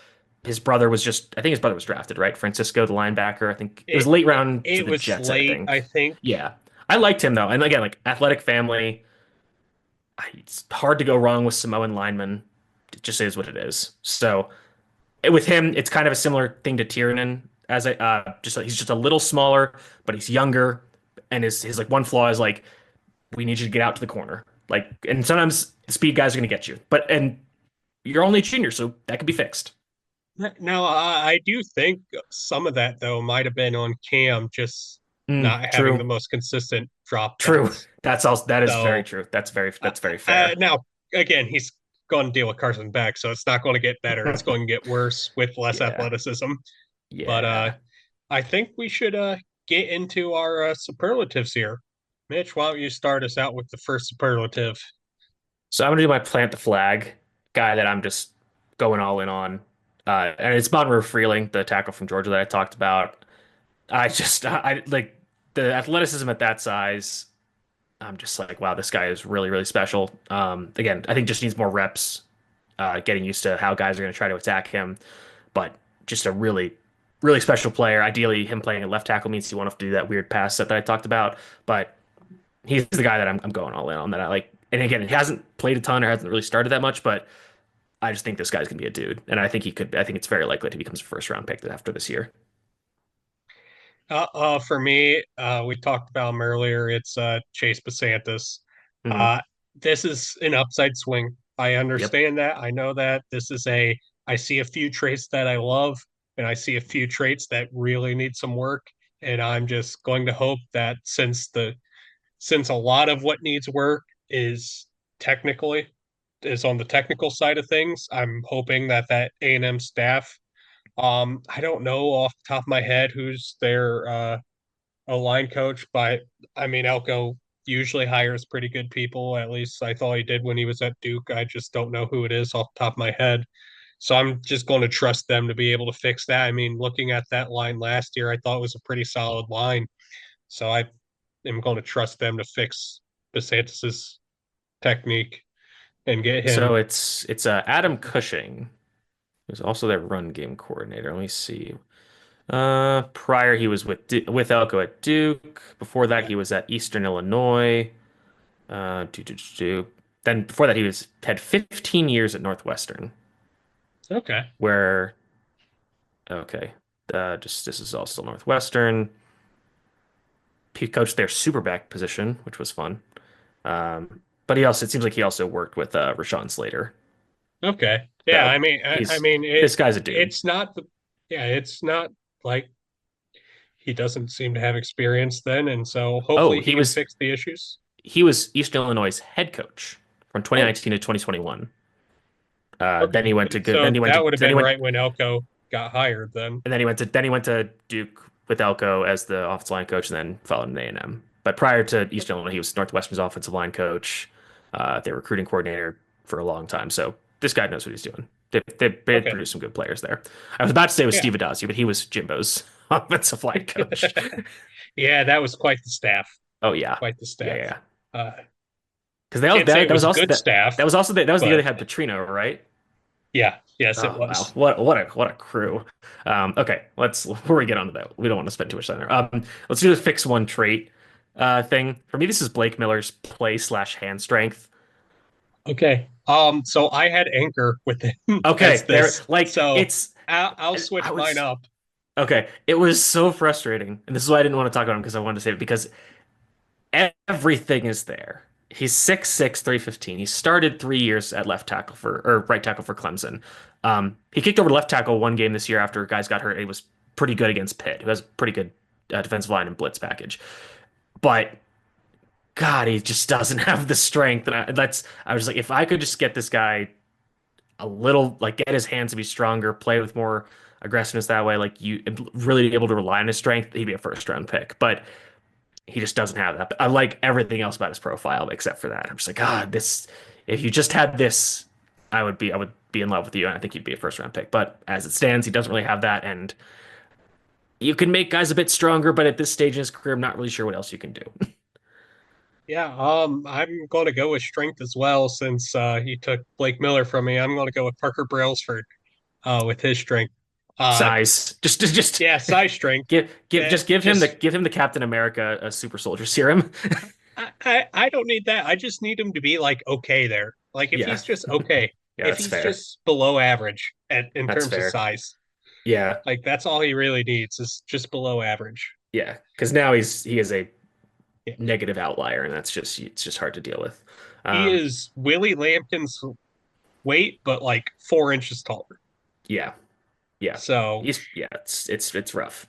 His brother was just, I think his brother was drafted, right? Francisco, the linebacker. I think it was late round to It the was Jets, I late, I think. think. Yeah. I liked him though. And again, like athletic family, it's hard to go wrong with Samoan linemen. It just is what it is. So with him, it's kind of a similar thing to Tiernan as a just he's just a little smaller, but he's younger, and his like one flaw is like we need you to get out to the corner. Like, and sometimes speed guys are gonna get you, but and you're only a junior, so that could be fixed. Now, I do think some of that though might have been on Cam just Mm, not having the true, most consistent drop true. downs. That's also that is very So true. That's very fair. now again, he's going to deal with Carson Beck, so it's not going to get better. It's going to get worse with less Yeah, athleticism. But yeah. I think we should get into our superlatives here. Mitch, why don't you start us out with the first superlative? So I'm gonna do my plant the flag guy that I'm just going all in on, and it's Monroe Freeling, the tackle from Georgia that I talked about. I like the athleticism at that size. I'm just like, wow, this guy is really, really special. Again, I think just needs more reps, getting used to how guys are going to try to attack him. But just a really, really special player. Ideally, him playing at left tackle means he won't have to do that weird pass set that I talked about. But he's the guy that I'm going all in on that I like. And again, he hasn't played a ton or hasn't really started that much, but I just think this guy's gonna be a dude, and I think he could. I think it's very likely that he becomes a first round pick after this year. For me, we talked about him earlier. It's Chase Basantis. Hmm. Uh, this is an upside swing. I Yep. understand that. I know that this is a. I see a few traits that I love, and I see a few traits that really need some work. And I'm just going to hope that since a lot of what needs work technically is on the technical side of things, I'm hoping that that A&M staff. I don't know off the top of my head who's their a line coach, but I mean, Elko usually hires pretty good people. At least I thought he did when he was at Duke. I just don't know who it is off the top of my head. So I'm just going to trust them to be able to fix that. I mean, looking at that line last year, I thought it was a pretty solid line. So I am going to trust them to fix DeSantis's technique and get So him. it's Adam Cushing, who's also their run game coordinator. Let me see. Prior he was with Elko at Duke. Before that he was at Eastern Illinois. Uh, do, do, do, do. Then before that he was had 15 years at Northwestern, Okay. where okay, just this is all still Northwestern. He coached their superback position, which was fun. But he also it seems like he also worked with Rashawn Slater. Okay. Yeah, So I he's mean this guy's a dude. it's not the yeah, it's not like he doesn't seem to have experience then, and so Oh, hopefully he can fix the issues. he was Eastern Illinois' head coach from Oh, 2019 to 2021. okay. Then he went to good. So that would have Then he been went right when Elko got hired then. and then he went to Duke with Elko as the offensive line coach, and then followed in A&M. But prior to Eastern Illinois, he was Northwestern's offensive line coach, their recruiting coordinator for a long time. So this guy knows what he's doing. They Okay. produced some good players there. I was about to say it was Yeah. Steve Adazio, but he was Jimbo's offensive line coach. Yeah, that was quite the staff. Oh yeah, Quite the yeah, staff. yeah. Uh Because can't say it that was was a also good staff, that was the year they but had Petrino, right? yeah, yes it Oh wow, was. what a crew. Okay, let's before we get onto that, we don't want to spend too much time there. Let's do the fix one trait thing. For me, this is Blake Miller's play slash hand strength. Okay. So I had Anchor with him as Okay, there, this. like So it's I'll I switch mine was up. okay. It was so frustrating, and this is why I didn't want to talk about him because I wanted to say it because everything is there. He's 6'6", 315. He started 3 years at left tackle for or right tackle for Clemson. He kicked over to left tackle one game this year after guys got hurt. He was pretty good against Pitt, who has a pretty good defensive line and blitz package. But God, he just doesn't have the strength. And I was like, if I could just get this guy a little, like get his hands to be stronger, play with more aggressiveness that way, like you really be able to rely on his strength, he'd be a first round pick. But he just doesn't have that. But I like everything else about his profile except for that. I'm just like, God, this. If you just had this, I would be in love with you, and I think you'd be a first round pick. But as it stands, he doesn't really have that, and you can make guys a bit stronger. But at this stage in his career, I'm not really sure what else you can do. Yeah, I'm going to go with strength as well since he took Blake Miller from me. I'm going to go with Parker Brailsford with his strength. Uh, Size, just yeah, size strength. just Just give him the Captain America super soldier serum. I don't need that. I just need him to be like okay there. Like if Yeah, he's just okay, yeah, if that's he's fair. just below average in That's terms of fair. size, Yeah, like that's all he really needs is just below average. yeah. Because now he is a Yeah. negative outlier, and that's just it's just hard to deal with. He Um, is Willie Lampkin's weight, but like 4 inches taller. yeah. Yeah. So It's rough.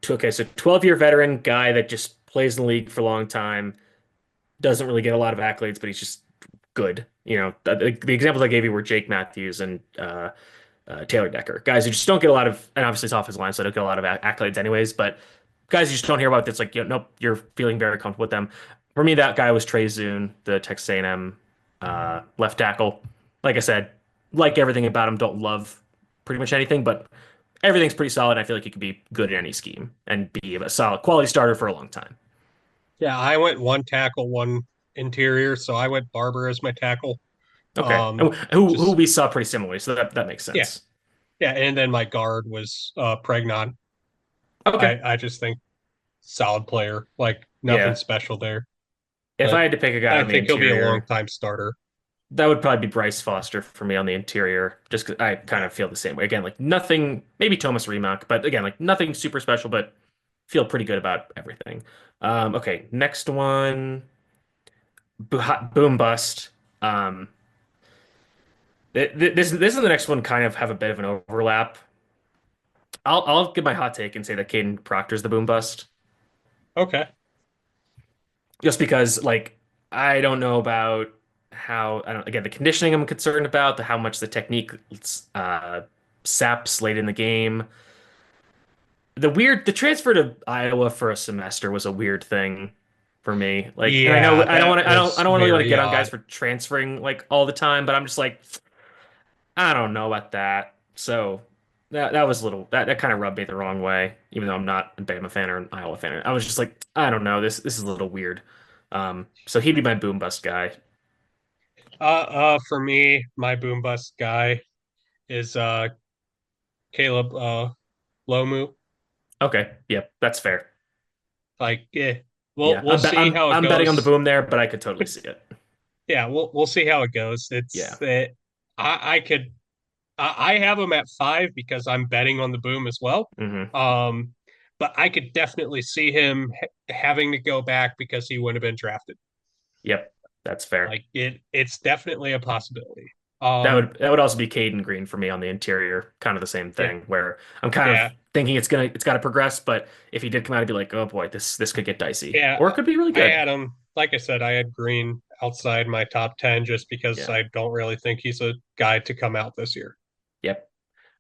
Okay, so 12-year veteran guy that just plays in the league for a long time, doesn't really get a lot of accolades, but he's just good. You know, the examples I gave you were Jake Matthews and Taylor Decker, guys who just don't get a lot of, and obviously it's off his line, so they don't get a lot of accolades anyways, but guys you just don't hear about that's like, you know, nope, you're feeling very comfortable with them. For me, that guy was Trey Zune, the Texas A&M left tackle. Like I said, like everything about him, don't love pretty much anything, but everything's pretty solid. I feel like he could be good in any scheme and be a solid quality starter for a long time. yeah, I went one tackle, one interior. So I went Barber as my tackle. Okay. Um, Who just we saw pretty similarly, so that makes yeah, sense. yeah, and then my guard was Pregnon. Okay. I just think solid player, like nothing Yeah. special there, If I but had to pick a guy I on the think he'll be a long interior, time starter. that would probably be Bryce Foster for me on the interior, just 'cause I kind Yeah, of feel the same way. Again, like nothing, maybe Thomas Remark, but again, like nothing super special, but feel pretty good about everything. Okay, next one, boom bust. Um, this is the next one kind of have a bit of an overlap. I'll give my hot take and say that Caden Proctor's the boom bust, okay. just because like I don't know about how I don't again the conditioning I'm concerned about, how much the technique uh, saps late in the game. The transfer to Iowa for a semester was a weird thing for me. Like, and I know Yeah, that I was don't really want to very get on guys odd. for transferring like all the time, but I'm just like I don't know about that. So that was a little that kind of rubbed me the wrong way, even though I'm not a Bama fan or an Iowa fan. I was just like, I don't know, this is a little weird. So he'd be my boom bust guy. For me, my boom bust guy is Caleb. Lomu. Okay, yep, that's fair. Like, we'll Yeah, we'll see how it I'm betting on the goes. boom there, but I could totally see it. Yeah, we'll see how it goes. Yeah. I could I have him at 5 because I'm betting on the boom as well. Hmm. Um, but I could definitely see him having to go back because he wouldn't have been drafted. Yep, that's fair. Like it's definitely a possibility. That Um, would also be Caden Green for me on the interior, kind of the same yeah, thing, where I'm kind of yeah, thinking it's got to progress, but if he did come out, I'd be like, oh boy, this could get dicey, yeah. or it could be really I good. had him. Like I said, I had Green outside my top 10 just because Yeah. I don't really think he's a guy to come out this year. Yep.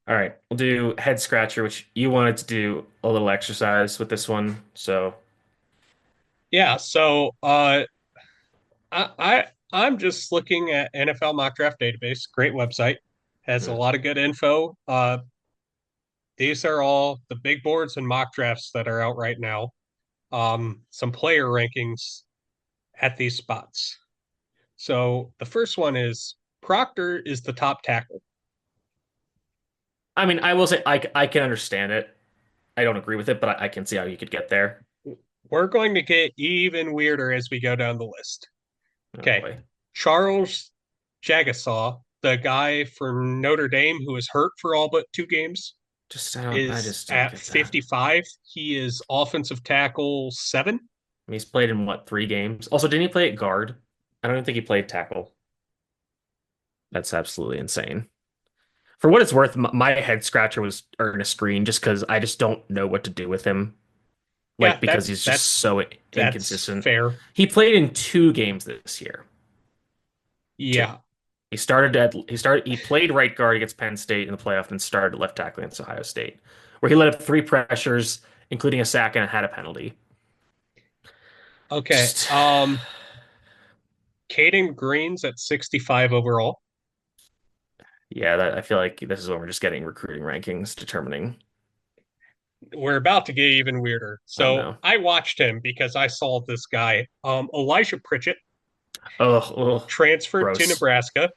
All right, we'll do head scratcher, which you wanted to do a little exercise with this one, so Yeah, so I'm just looking at NFL mock draft database. Great website, has a mm. lot of good info. These are all the big boards and mock drafts that are out right now. Some player rankings at these spots. So the first one is Proctor is the top tackle. I mean, I will say I can understand it. I don't agree with it, but I can see how you could get there. We're going to get even weirder as we go down the list. Oh Okay. boy, Charles Jagasaw, the guy for Notre Dame who was hurt for all but 2 games, I is just don't at get that. 55. He is offensive tackle 7. He's played in what, 3 games? Also, didn't he play at guard? I don't even think he played tackle. That's absolutely insane. For what it's worth, my head scratcher was Ernest Green just because I just don't know what to do with him. Yeah, Like, because he's just so that's inconsistent. fair. He played in 2 games this year. Two. Yeah. He played right guard against Penn State in the playoff and started at left tackle against Ohio State, where he led up 3 pressures, including a sack and had a penalty. Okay. Just Caden Green's at 65 overall. yeah, I feel like this is when we're just getting recruiting rankings determining. We're about to get even weirder. Oh So no. I watched him because I saw this guy, Elijah Pritchett, Oh, oh, transferred to gross. Nebraska.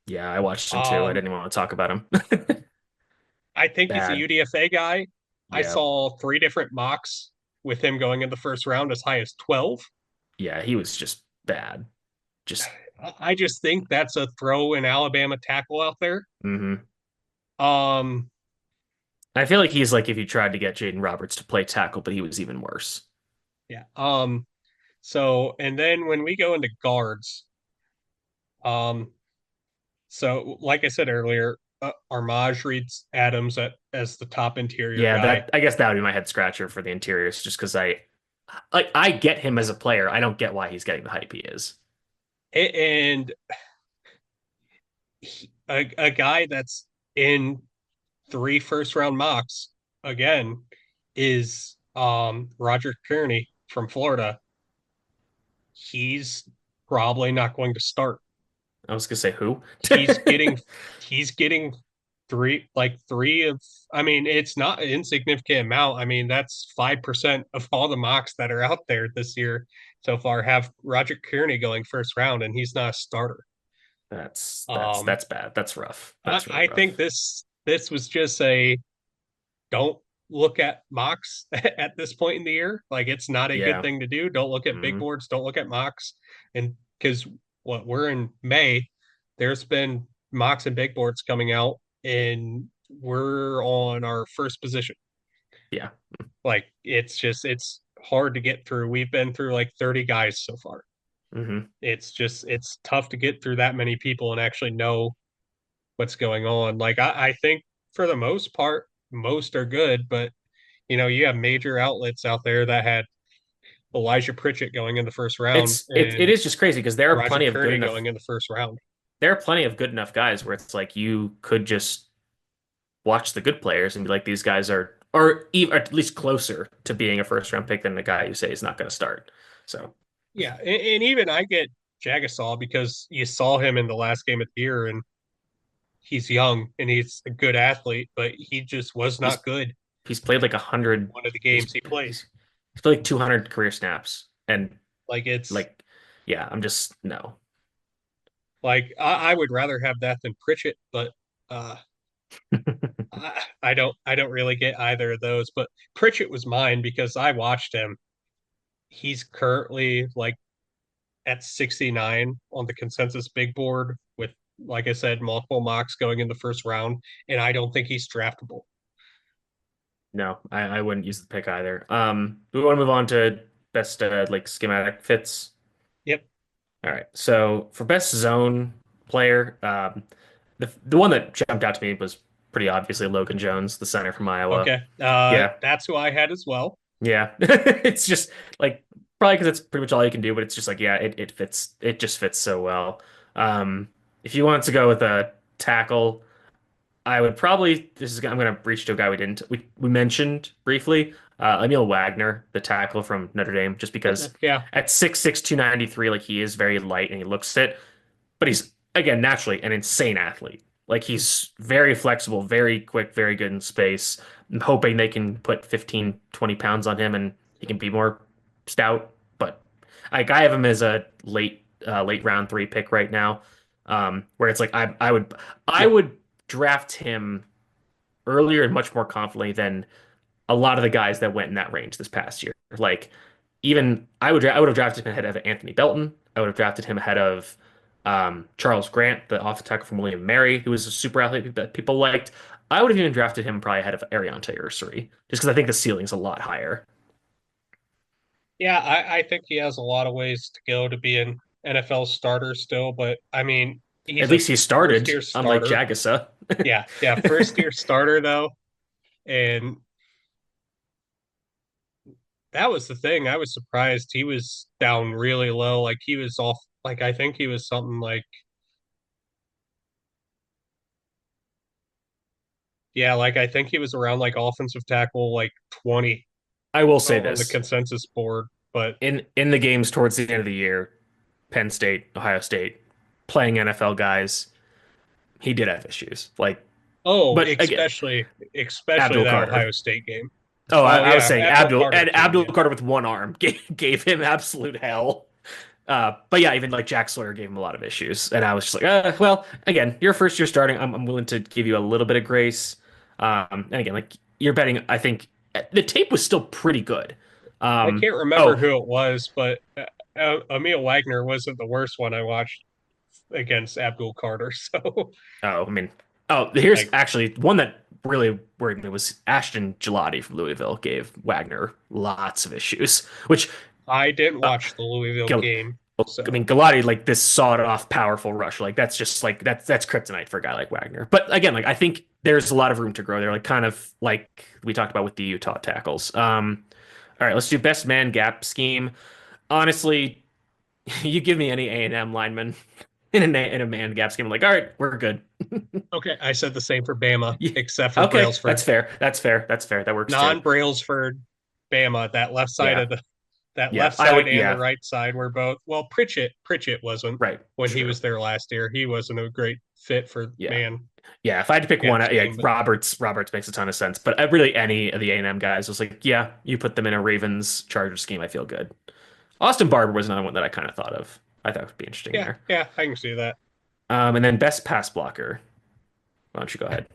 Yeah, I watched him too. I Um, didn't even want to talk about him. I think he's a Bad. UDFA guy. I Yeah. saw 3 different mocks with him going in the first round as high as 12. Yeah, he was just bad. Just I just think that's a throw in Alabama tackle out there. hmm Um, I feel like he's like if you tried to get Jaden Roberts to play tackle, but he was even worse. yeah. So and then when we go into guards, um, so like I said earlier, Armaj reads Adams as the top interior Yeah, guy. that I guess that would be my head scratcher for the interiors, just because I get him as a player. I don't get why he's getting the hype he is. And a guy that's in 3 first round mocks again is Roger Kearney from Florida. He's probably not going to start. I was gonna say who? He's getting he's getting three of, I mean, it's not an insignificant amount. I mean, that's 5% of all the mocks that are out there this year so far have Roger Kearney going first round, and he's not a starter. Um, That's bad. That's rough. I, That's really I think rough. this was just a don't look at mocks at this point in the year. Like it's not a good Yeah. thing to do. Don't look at big Hmm. boards. Don't look at mocks. And because what we're in May, there's been mocks and big boards coming out, and we're on our first position. Yeah. Like it's hard to get through. We've been through like 30 guys so far. Hmm. It's tough to get through that many people and actually know what's going on. Like I think for the most part, most are good, but you have major outlets out there that had Elijah Pritchett going in the first round It and is just crazy because Roger Kearney going in the first round. there are plenty of good enough guys where it's like you could just watch the good players and be like these guys are or even or at least closer to being a first round pick than the guy you say is not going to start. So Yeah, and even I get Jagasaw because you saw him in the last game of the year, and he's young and he's a good athlete, but he just was he's not good he's played like a in hundred. one of the games he played. He's played like 200 career snaps, and Like it's like, yeah, I'm just no. like I would rather have that than Pritchett, but uh I don't really get either of those, but Pritchett was mine because I watched him. He's currently like at 69 on the consensus big board with, like I said, multiple mocks going in the first round, and I don't think he's draftable. No, I wouldn't use the pick either. Do we want to move on to best like schematic fits? Yep. All right. So for best zone player, the one that jumped out to me was pretty obviously Logan Jones, the center from Iowa. Okay. Yeah, That's who I had as well. yeah. It's just like probably because it's pretty much all you can do, but it's just like yeah, it fits. It just fits so well. If you want to go with a tackle, I would probably I'm gonna reach to a guy we mentioned briefly, Emil Wagner, the tackle from Notre Dame, just Okay. because Yeah. at 6'6", 293, like he is very light and he looks it, but he's again naturally an insane athlete. Like he's very flexible, very quick, very good in space. I'm hoping they can put 15, 20 pounds on him and he can be more stout. But I have him as a late round three pick right now. Where it's like I Yep. would draft him earlier and much more confidently than a lot of the guys that went in that range this past year. Like even I would have drafted him ahead of Anthony Belton. I would have drafted him ahead of Charles Grant, the offensive tackle from William Mary, who was a super athlete that people liked. I would have even drafted him probably ahead of Ariante Ursary, just because I think the ceiling's a lot higher. Yeah, I think he has a lot of ways to go to be an NFL starter still, but I mean, At he's a least he first started, year unlike starter. Jagasa. Yeah, yeah, first year starter though. And that was the thing. I was surprised he was down really low. Like he was off, like I think he was something like, yeah, like I think he was around like offensive tackle like 20 I will say on the this. consensus board. But In the games towards the end of the year, Penn State, Ohio State, playing NFL guys, he did have issues. Like, oh, but again, especially Abdul that Carter. Ohio State game. Oh, Oh I was yeah, saying Abdul Abdul Carter and too. Abdul Yeah. Carter with one arm gave him absolute hell. But yeah, even like Jack Sawyer gave him a lot of issues, and I was just like, well, again, you're first year starting. I'm willing to give you a little bit of grace. And again, like you're betting, I think the tape was still pretty good. I can't remember Oh, who it was, but Emil Wagner wasn't the worst one I watched against Abdul Carter. So I mean, oh, here's like actually one that really worried me was Ashton Gelati from Louisville gave Wagner lots of issues, which I didn't uh, watch the Louisville Gil- game, I mean, so Galati, like this sawed-off, powerful rush, like that's just like that's kryptonite for a guy like Wagner. But again, like I think there's a lot of room to grow there, like kind of like we talked about with the Utah tackles. All right, let's do best man gap scheme. Honestly, you give me any A&M lineman in a man gap scheme, I'm like, all right, we're good. okay. I said the same for Bama, Yeah. except for Okay, Brailsford. that's fair. That's fair. That's fair. That works too. Non-Brailsford, Bama. Yeah, That yeah. left I side would. and the Yeah, right side were both. Well, Pritchett wasn't right. when he True. was there last year. He wasn't a great fit for Yeah. man Yeah, if I had to pick one, gap yeah, scheme. But Roberts makes a ton of sense. But really, any of the A&M guys was like, yeah, you put them in a Ravens Chargers scheme, I feel good. Austin Barber was another one that I kind of thought of. I thought would be interesting yeah, there. yeah, I can see that. And then best pass blocker. Why don't you go ahead?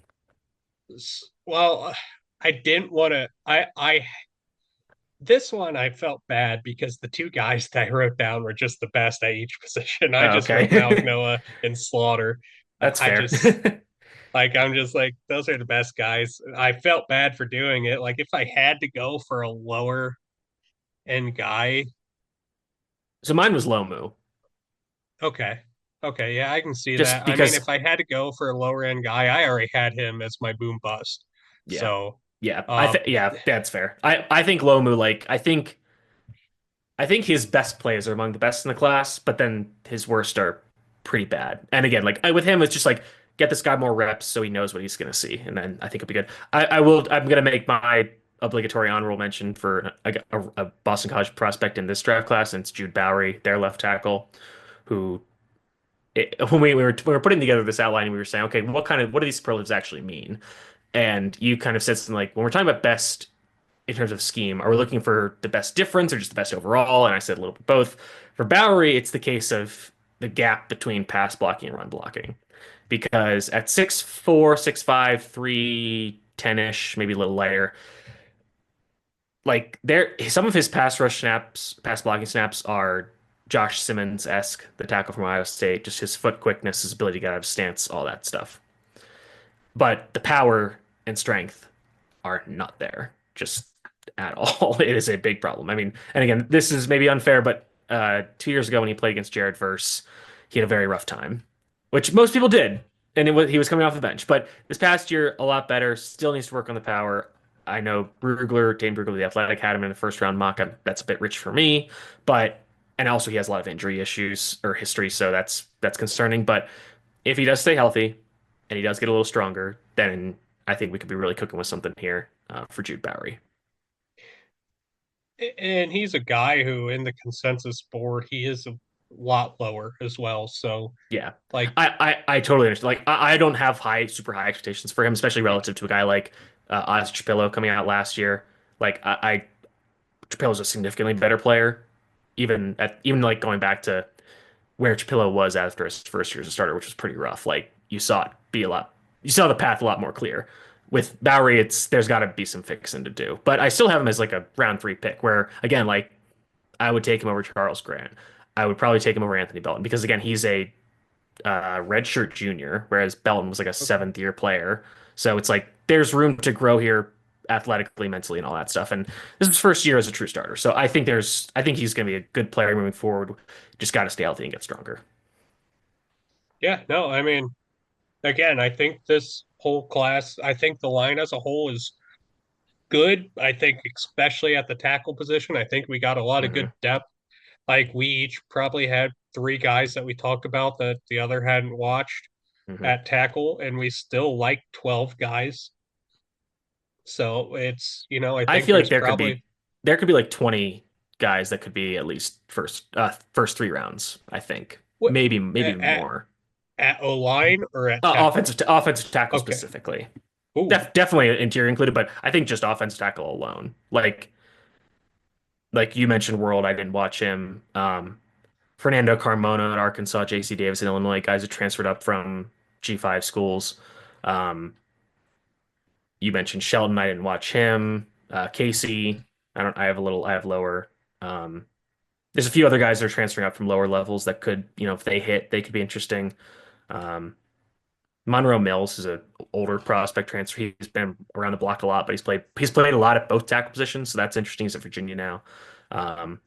Well, I didn't want to. I this one I felt bad because the two guys that I wrote down were just the best at each position. I Oh, just wrote Malik okay, Noah and Slaughter. that's I fair. just like I'm just like those are the best guys. I felt bad for doing it. Like if I had to go for a lower end guy, So mine was Lomu, okay. Okay, yeah, I can see just that. I mean, because. if I had to go for a lower end guy, I already had him as my boom bust. Yeah, So, yeah, uh, yeah, that's fair. I think Lomu, like, I think his best plays are among the best in the class, but then his worst are pretty bad. And again, like with him, it's just like get this guy more reps so he knows what he's going to see, and then I think it'll be good. I will. I'm going to make my obligatory honorable mention for a Boston College prospect in this draft class, and it's Jude Bowery, their left tackle, who when we were putting together this outline, we were saying, okay, what do these superlatives actually mean? And you kind of said something like, when we're talking about best in terms of scheme? Are we looking for the best difference or just the best overall? And I said a little bit both. For Bowery, it's the case of the gap between pass blocking and run blocking. because at 6'4", 6'5", 310-ish, maybe a little lighter, like there some of his pass rush snaps, pass blocking snaps are Josh Simmons-esque, the tackle from Ohio State, just his foot quickness, his ability to get out of stance, all that stuff. But the power and strength are not there, just at all. It is a big problem. I mean, and again, this is maybe unfair, but 2 years ago when he played against Jared Verse, he had a very rough time, which most people did, and he was coming off the bench. But this past year, a lot better. Still needs to work on the power. I know Dane Brugler, the Athletic, had him in the first round mock. That's a bit rich for me, but and also he has a lot of injury issues or history, so that's concerning. But if he does stay healthy and he does get a little stronger, then I think we could be really cooking with something here for Jude Bowery. And he's a guy who, in the consensus board, he is a lot lower as well. So, Yeah, like, I totally understand. Like I don't have super high expectations for him, especially yeah, relative to a guy like Oz Chapillo coming out last year. Like Chapillo's a significantly better player, even like going back to where Chapillo was after his first year as a starter, which was pretty rough. Like you saw the path a lot more clear. With Bowery, there's got to be some fixing to do, but I still have him as like a round three pick. Where again, like I would take him over Charles Grant. I would probably take him over Anthony Belton because again, he's a redshirt junior, whereas Belton was like a okay. seventh year player. So it's like there's room to grow here athletically, mentally, and all that stuff. And this is his first year as a true starter. So I think he's going to be a good player moving forward. Just got to stay healthy and get stronger. Yeah, no, I mean, again, I think this whole class, I think the line as a whole is good. I think, especially at the tackle position, I think we got a lot of Hmm good depth. Like, we each probably had three guys that we talked about that the other hadn't watched hmm at tackle, and we still like 12 guys. So it's, I I think feel like there's probably there could be like 20 guys that could be at least first three rounds. I think what maybe more. at O line or at tackle. Offensive tackle Okay. specifically. Ooh, Definitely interior included, but I think just offensive tackle alone. Like you mentioned, World. I didn't watch him. Fernando Carmona at Arkansas, J.C. Davis in Illinois, guys who transferred up from G5 schools. Um, you mentioned Sheldon. I didn't watch him. Casey. I don't. I have lower. Um, there's a few other guys that are transferring up from lower levels that could, if they hit, they could be interesting. Um, Monroe Mills is a older prospect transfer. He's been around the block a lot, but he's played a lot at both tackle positions, so that's interesting. He's at Virginia now. Um,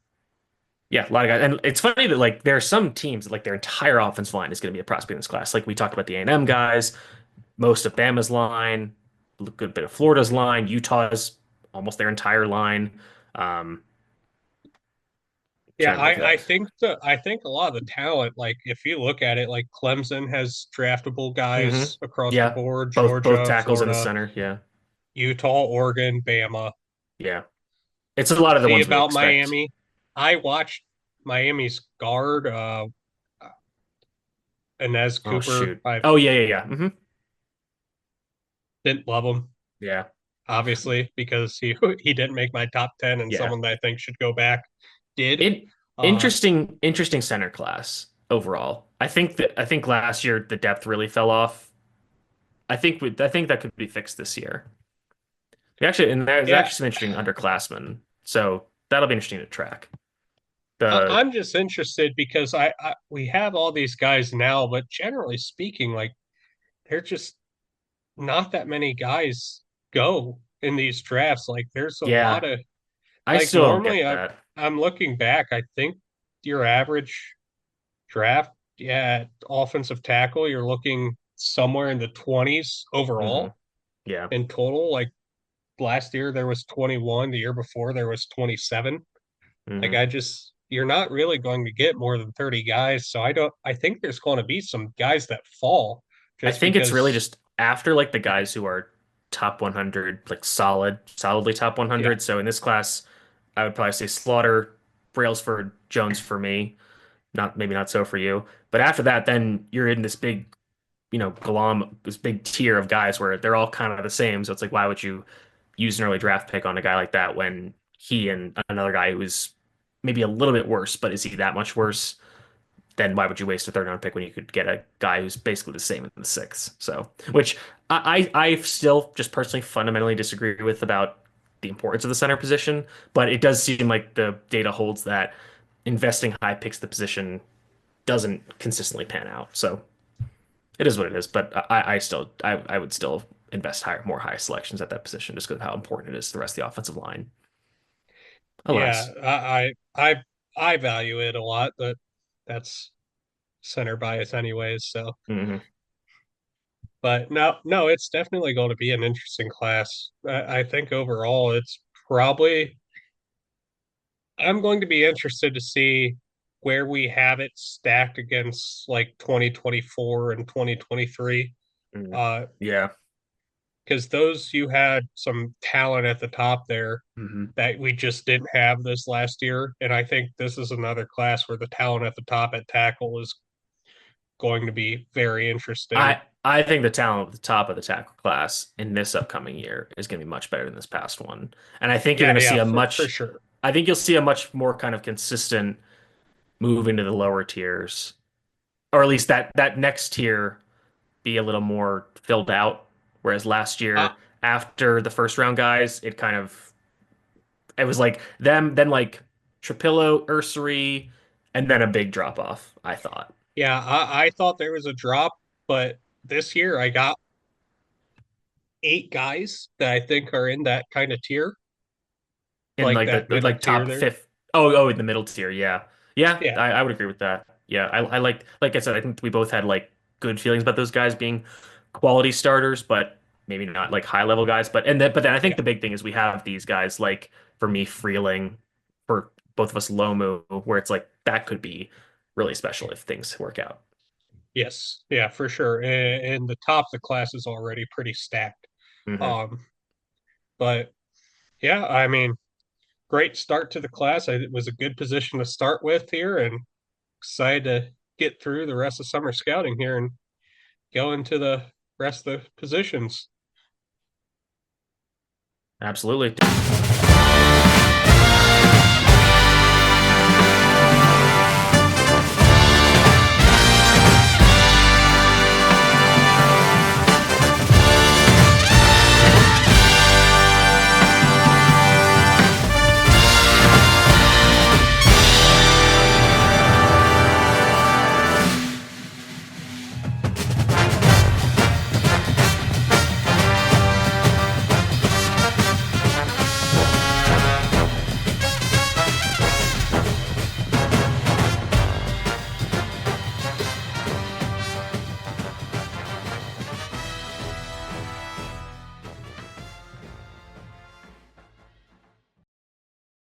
yeah, a lot of guys, and it's funny that like there are some teams that like their entire offensive line is going to be a prospect in this class. Like we talked about the A&M guys, most of Bama's line, a good bit of Florida's line, Utah's almost their entire line. Um, yeah. trying to think of I that. think I think a lot of the talent, like if you look at it, like Clemson has draftable Hmm guys across the Yeah, board, both Georgia, tackles in the Florida, center. Yeah, Utah, Oregon, Bama. yeah. It's a lot of the See ones we about expect. Miami. I watched Miami's guard, Inez Oh Cooper. shoot. I Oh yeah. didn't love him, Yeah. obviously, because he didn't make my top 10, and Yeah. someone that I think should go back did. It Uh, interesting center class overall. I think last year the depth really fell off. I think that could be fixed this year. Actually, and there's yeah, actually some interesting underclassmen. So that'll be interesting to track. The I'm just interested because we have all these guys now, but generally speaking, like there's just not that many guys go in these drafts. Like there's a lot yeah, of I like still don't normally get that. I'm looking back, I think your average draft, yeah, offensive tackle, you're looking somewhere in the 20s Hmm overall Yeah. in total. Like last year there was 21, the year before there was 27. Like hmm you're not really going to get more than 30 guys. So I think there's going to be some guys that fall I just think it's really because, just after like the guys who are top 100, like solidly top yeah, 100. So in this class, I would probably say Slaughter, Brailsford, Jones for me. Not maybe not so for you. But after that, then you're in this big, this big tier of guys where they're all kind of the same. So it's like, why would you use an early draft pick on a guy like that when he and another guy who's maybe a little bit worse, but is he that much worse? then why would you waste a third round pick when you could get a guy who's basically the same in the sixth? So, which I still just personally fundamentally disagree with about the importance of the center position, but it does seem like the data holds that investing high picks at the position doesn't consistently pan out. So it is what it is. But I would still invest more high selections at that position just because of how important it is to the rest of the offensive line. Yeah, Alas. I value it a lot, but that's center bias anyways. So, Hmm. but no, it's definitely going to be an interesting class. I think overall, it's probably I'm going to be interested to see where we have it stacked against like 2024 and 2023. Hmm. Uh, Yeah. because those you had some talent at the top there Hmm. that we just didn't have this last year. And I think this is another class where the talent at the top at tackle is going to be very interesting. I think the talent at the top of the tackle class in this upcoming year is going to be much better than this past one. And I think you're Yeah, going to see yeah, for sure. I think you'll see a much more kind of consistent move into the lower tiers, or at least that next tier be a little more filled out. Whereas last Uh, year, after the first round guys, it was like them, then like Trapillo, Ursary, and then a big drop off, I thought. yeah, I thought there was a drop, but this year I got 8 guys that I think are in that kind of tier, In like like that the middle like tier top there. fifth. Oh, in the middle tier. Yeah. Yeah, Yeah, I would agree with that. Yeah, I like I said, I think we both had like good feelings about those guys being quality starters, but maybe not like high level guys. But then I think yeah, the big thing is we have these guys like for me Freeling, for both of us Lomu, where it's like that could be really special if things work out. yes, yeah, for sure. And the top of the class is already pretty stacked. Hmm. Um, but yeah, I mean, great start to the class. It was a good position to start with here, and excited to get through the rest of summer scouting here and go into the rest of the positions. Absolutely.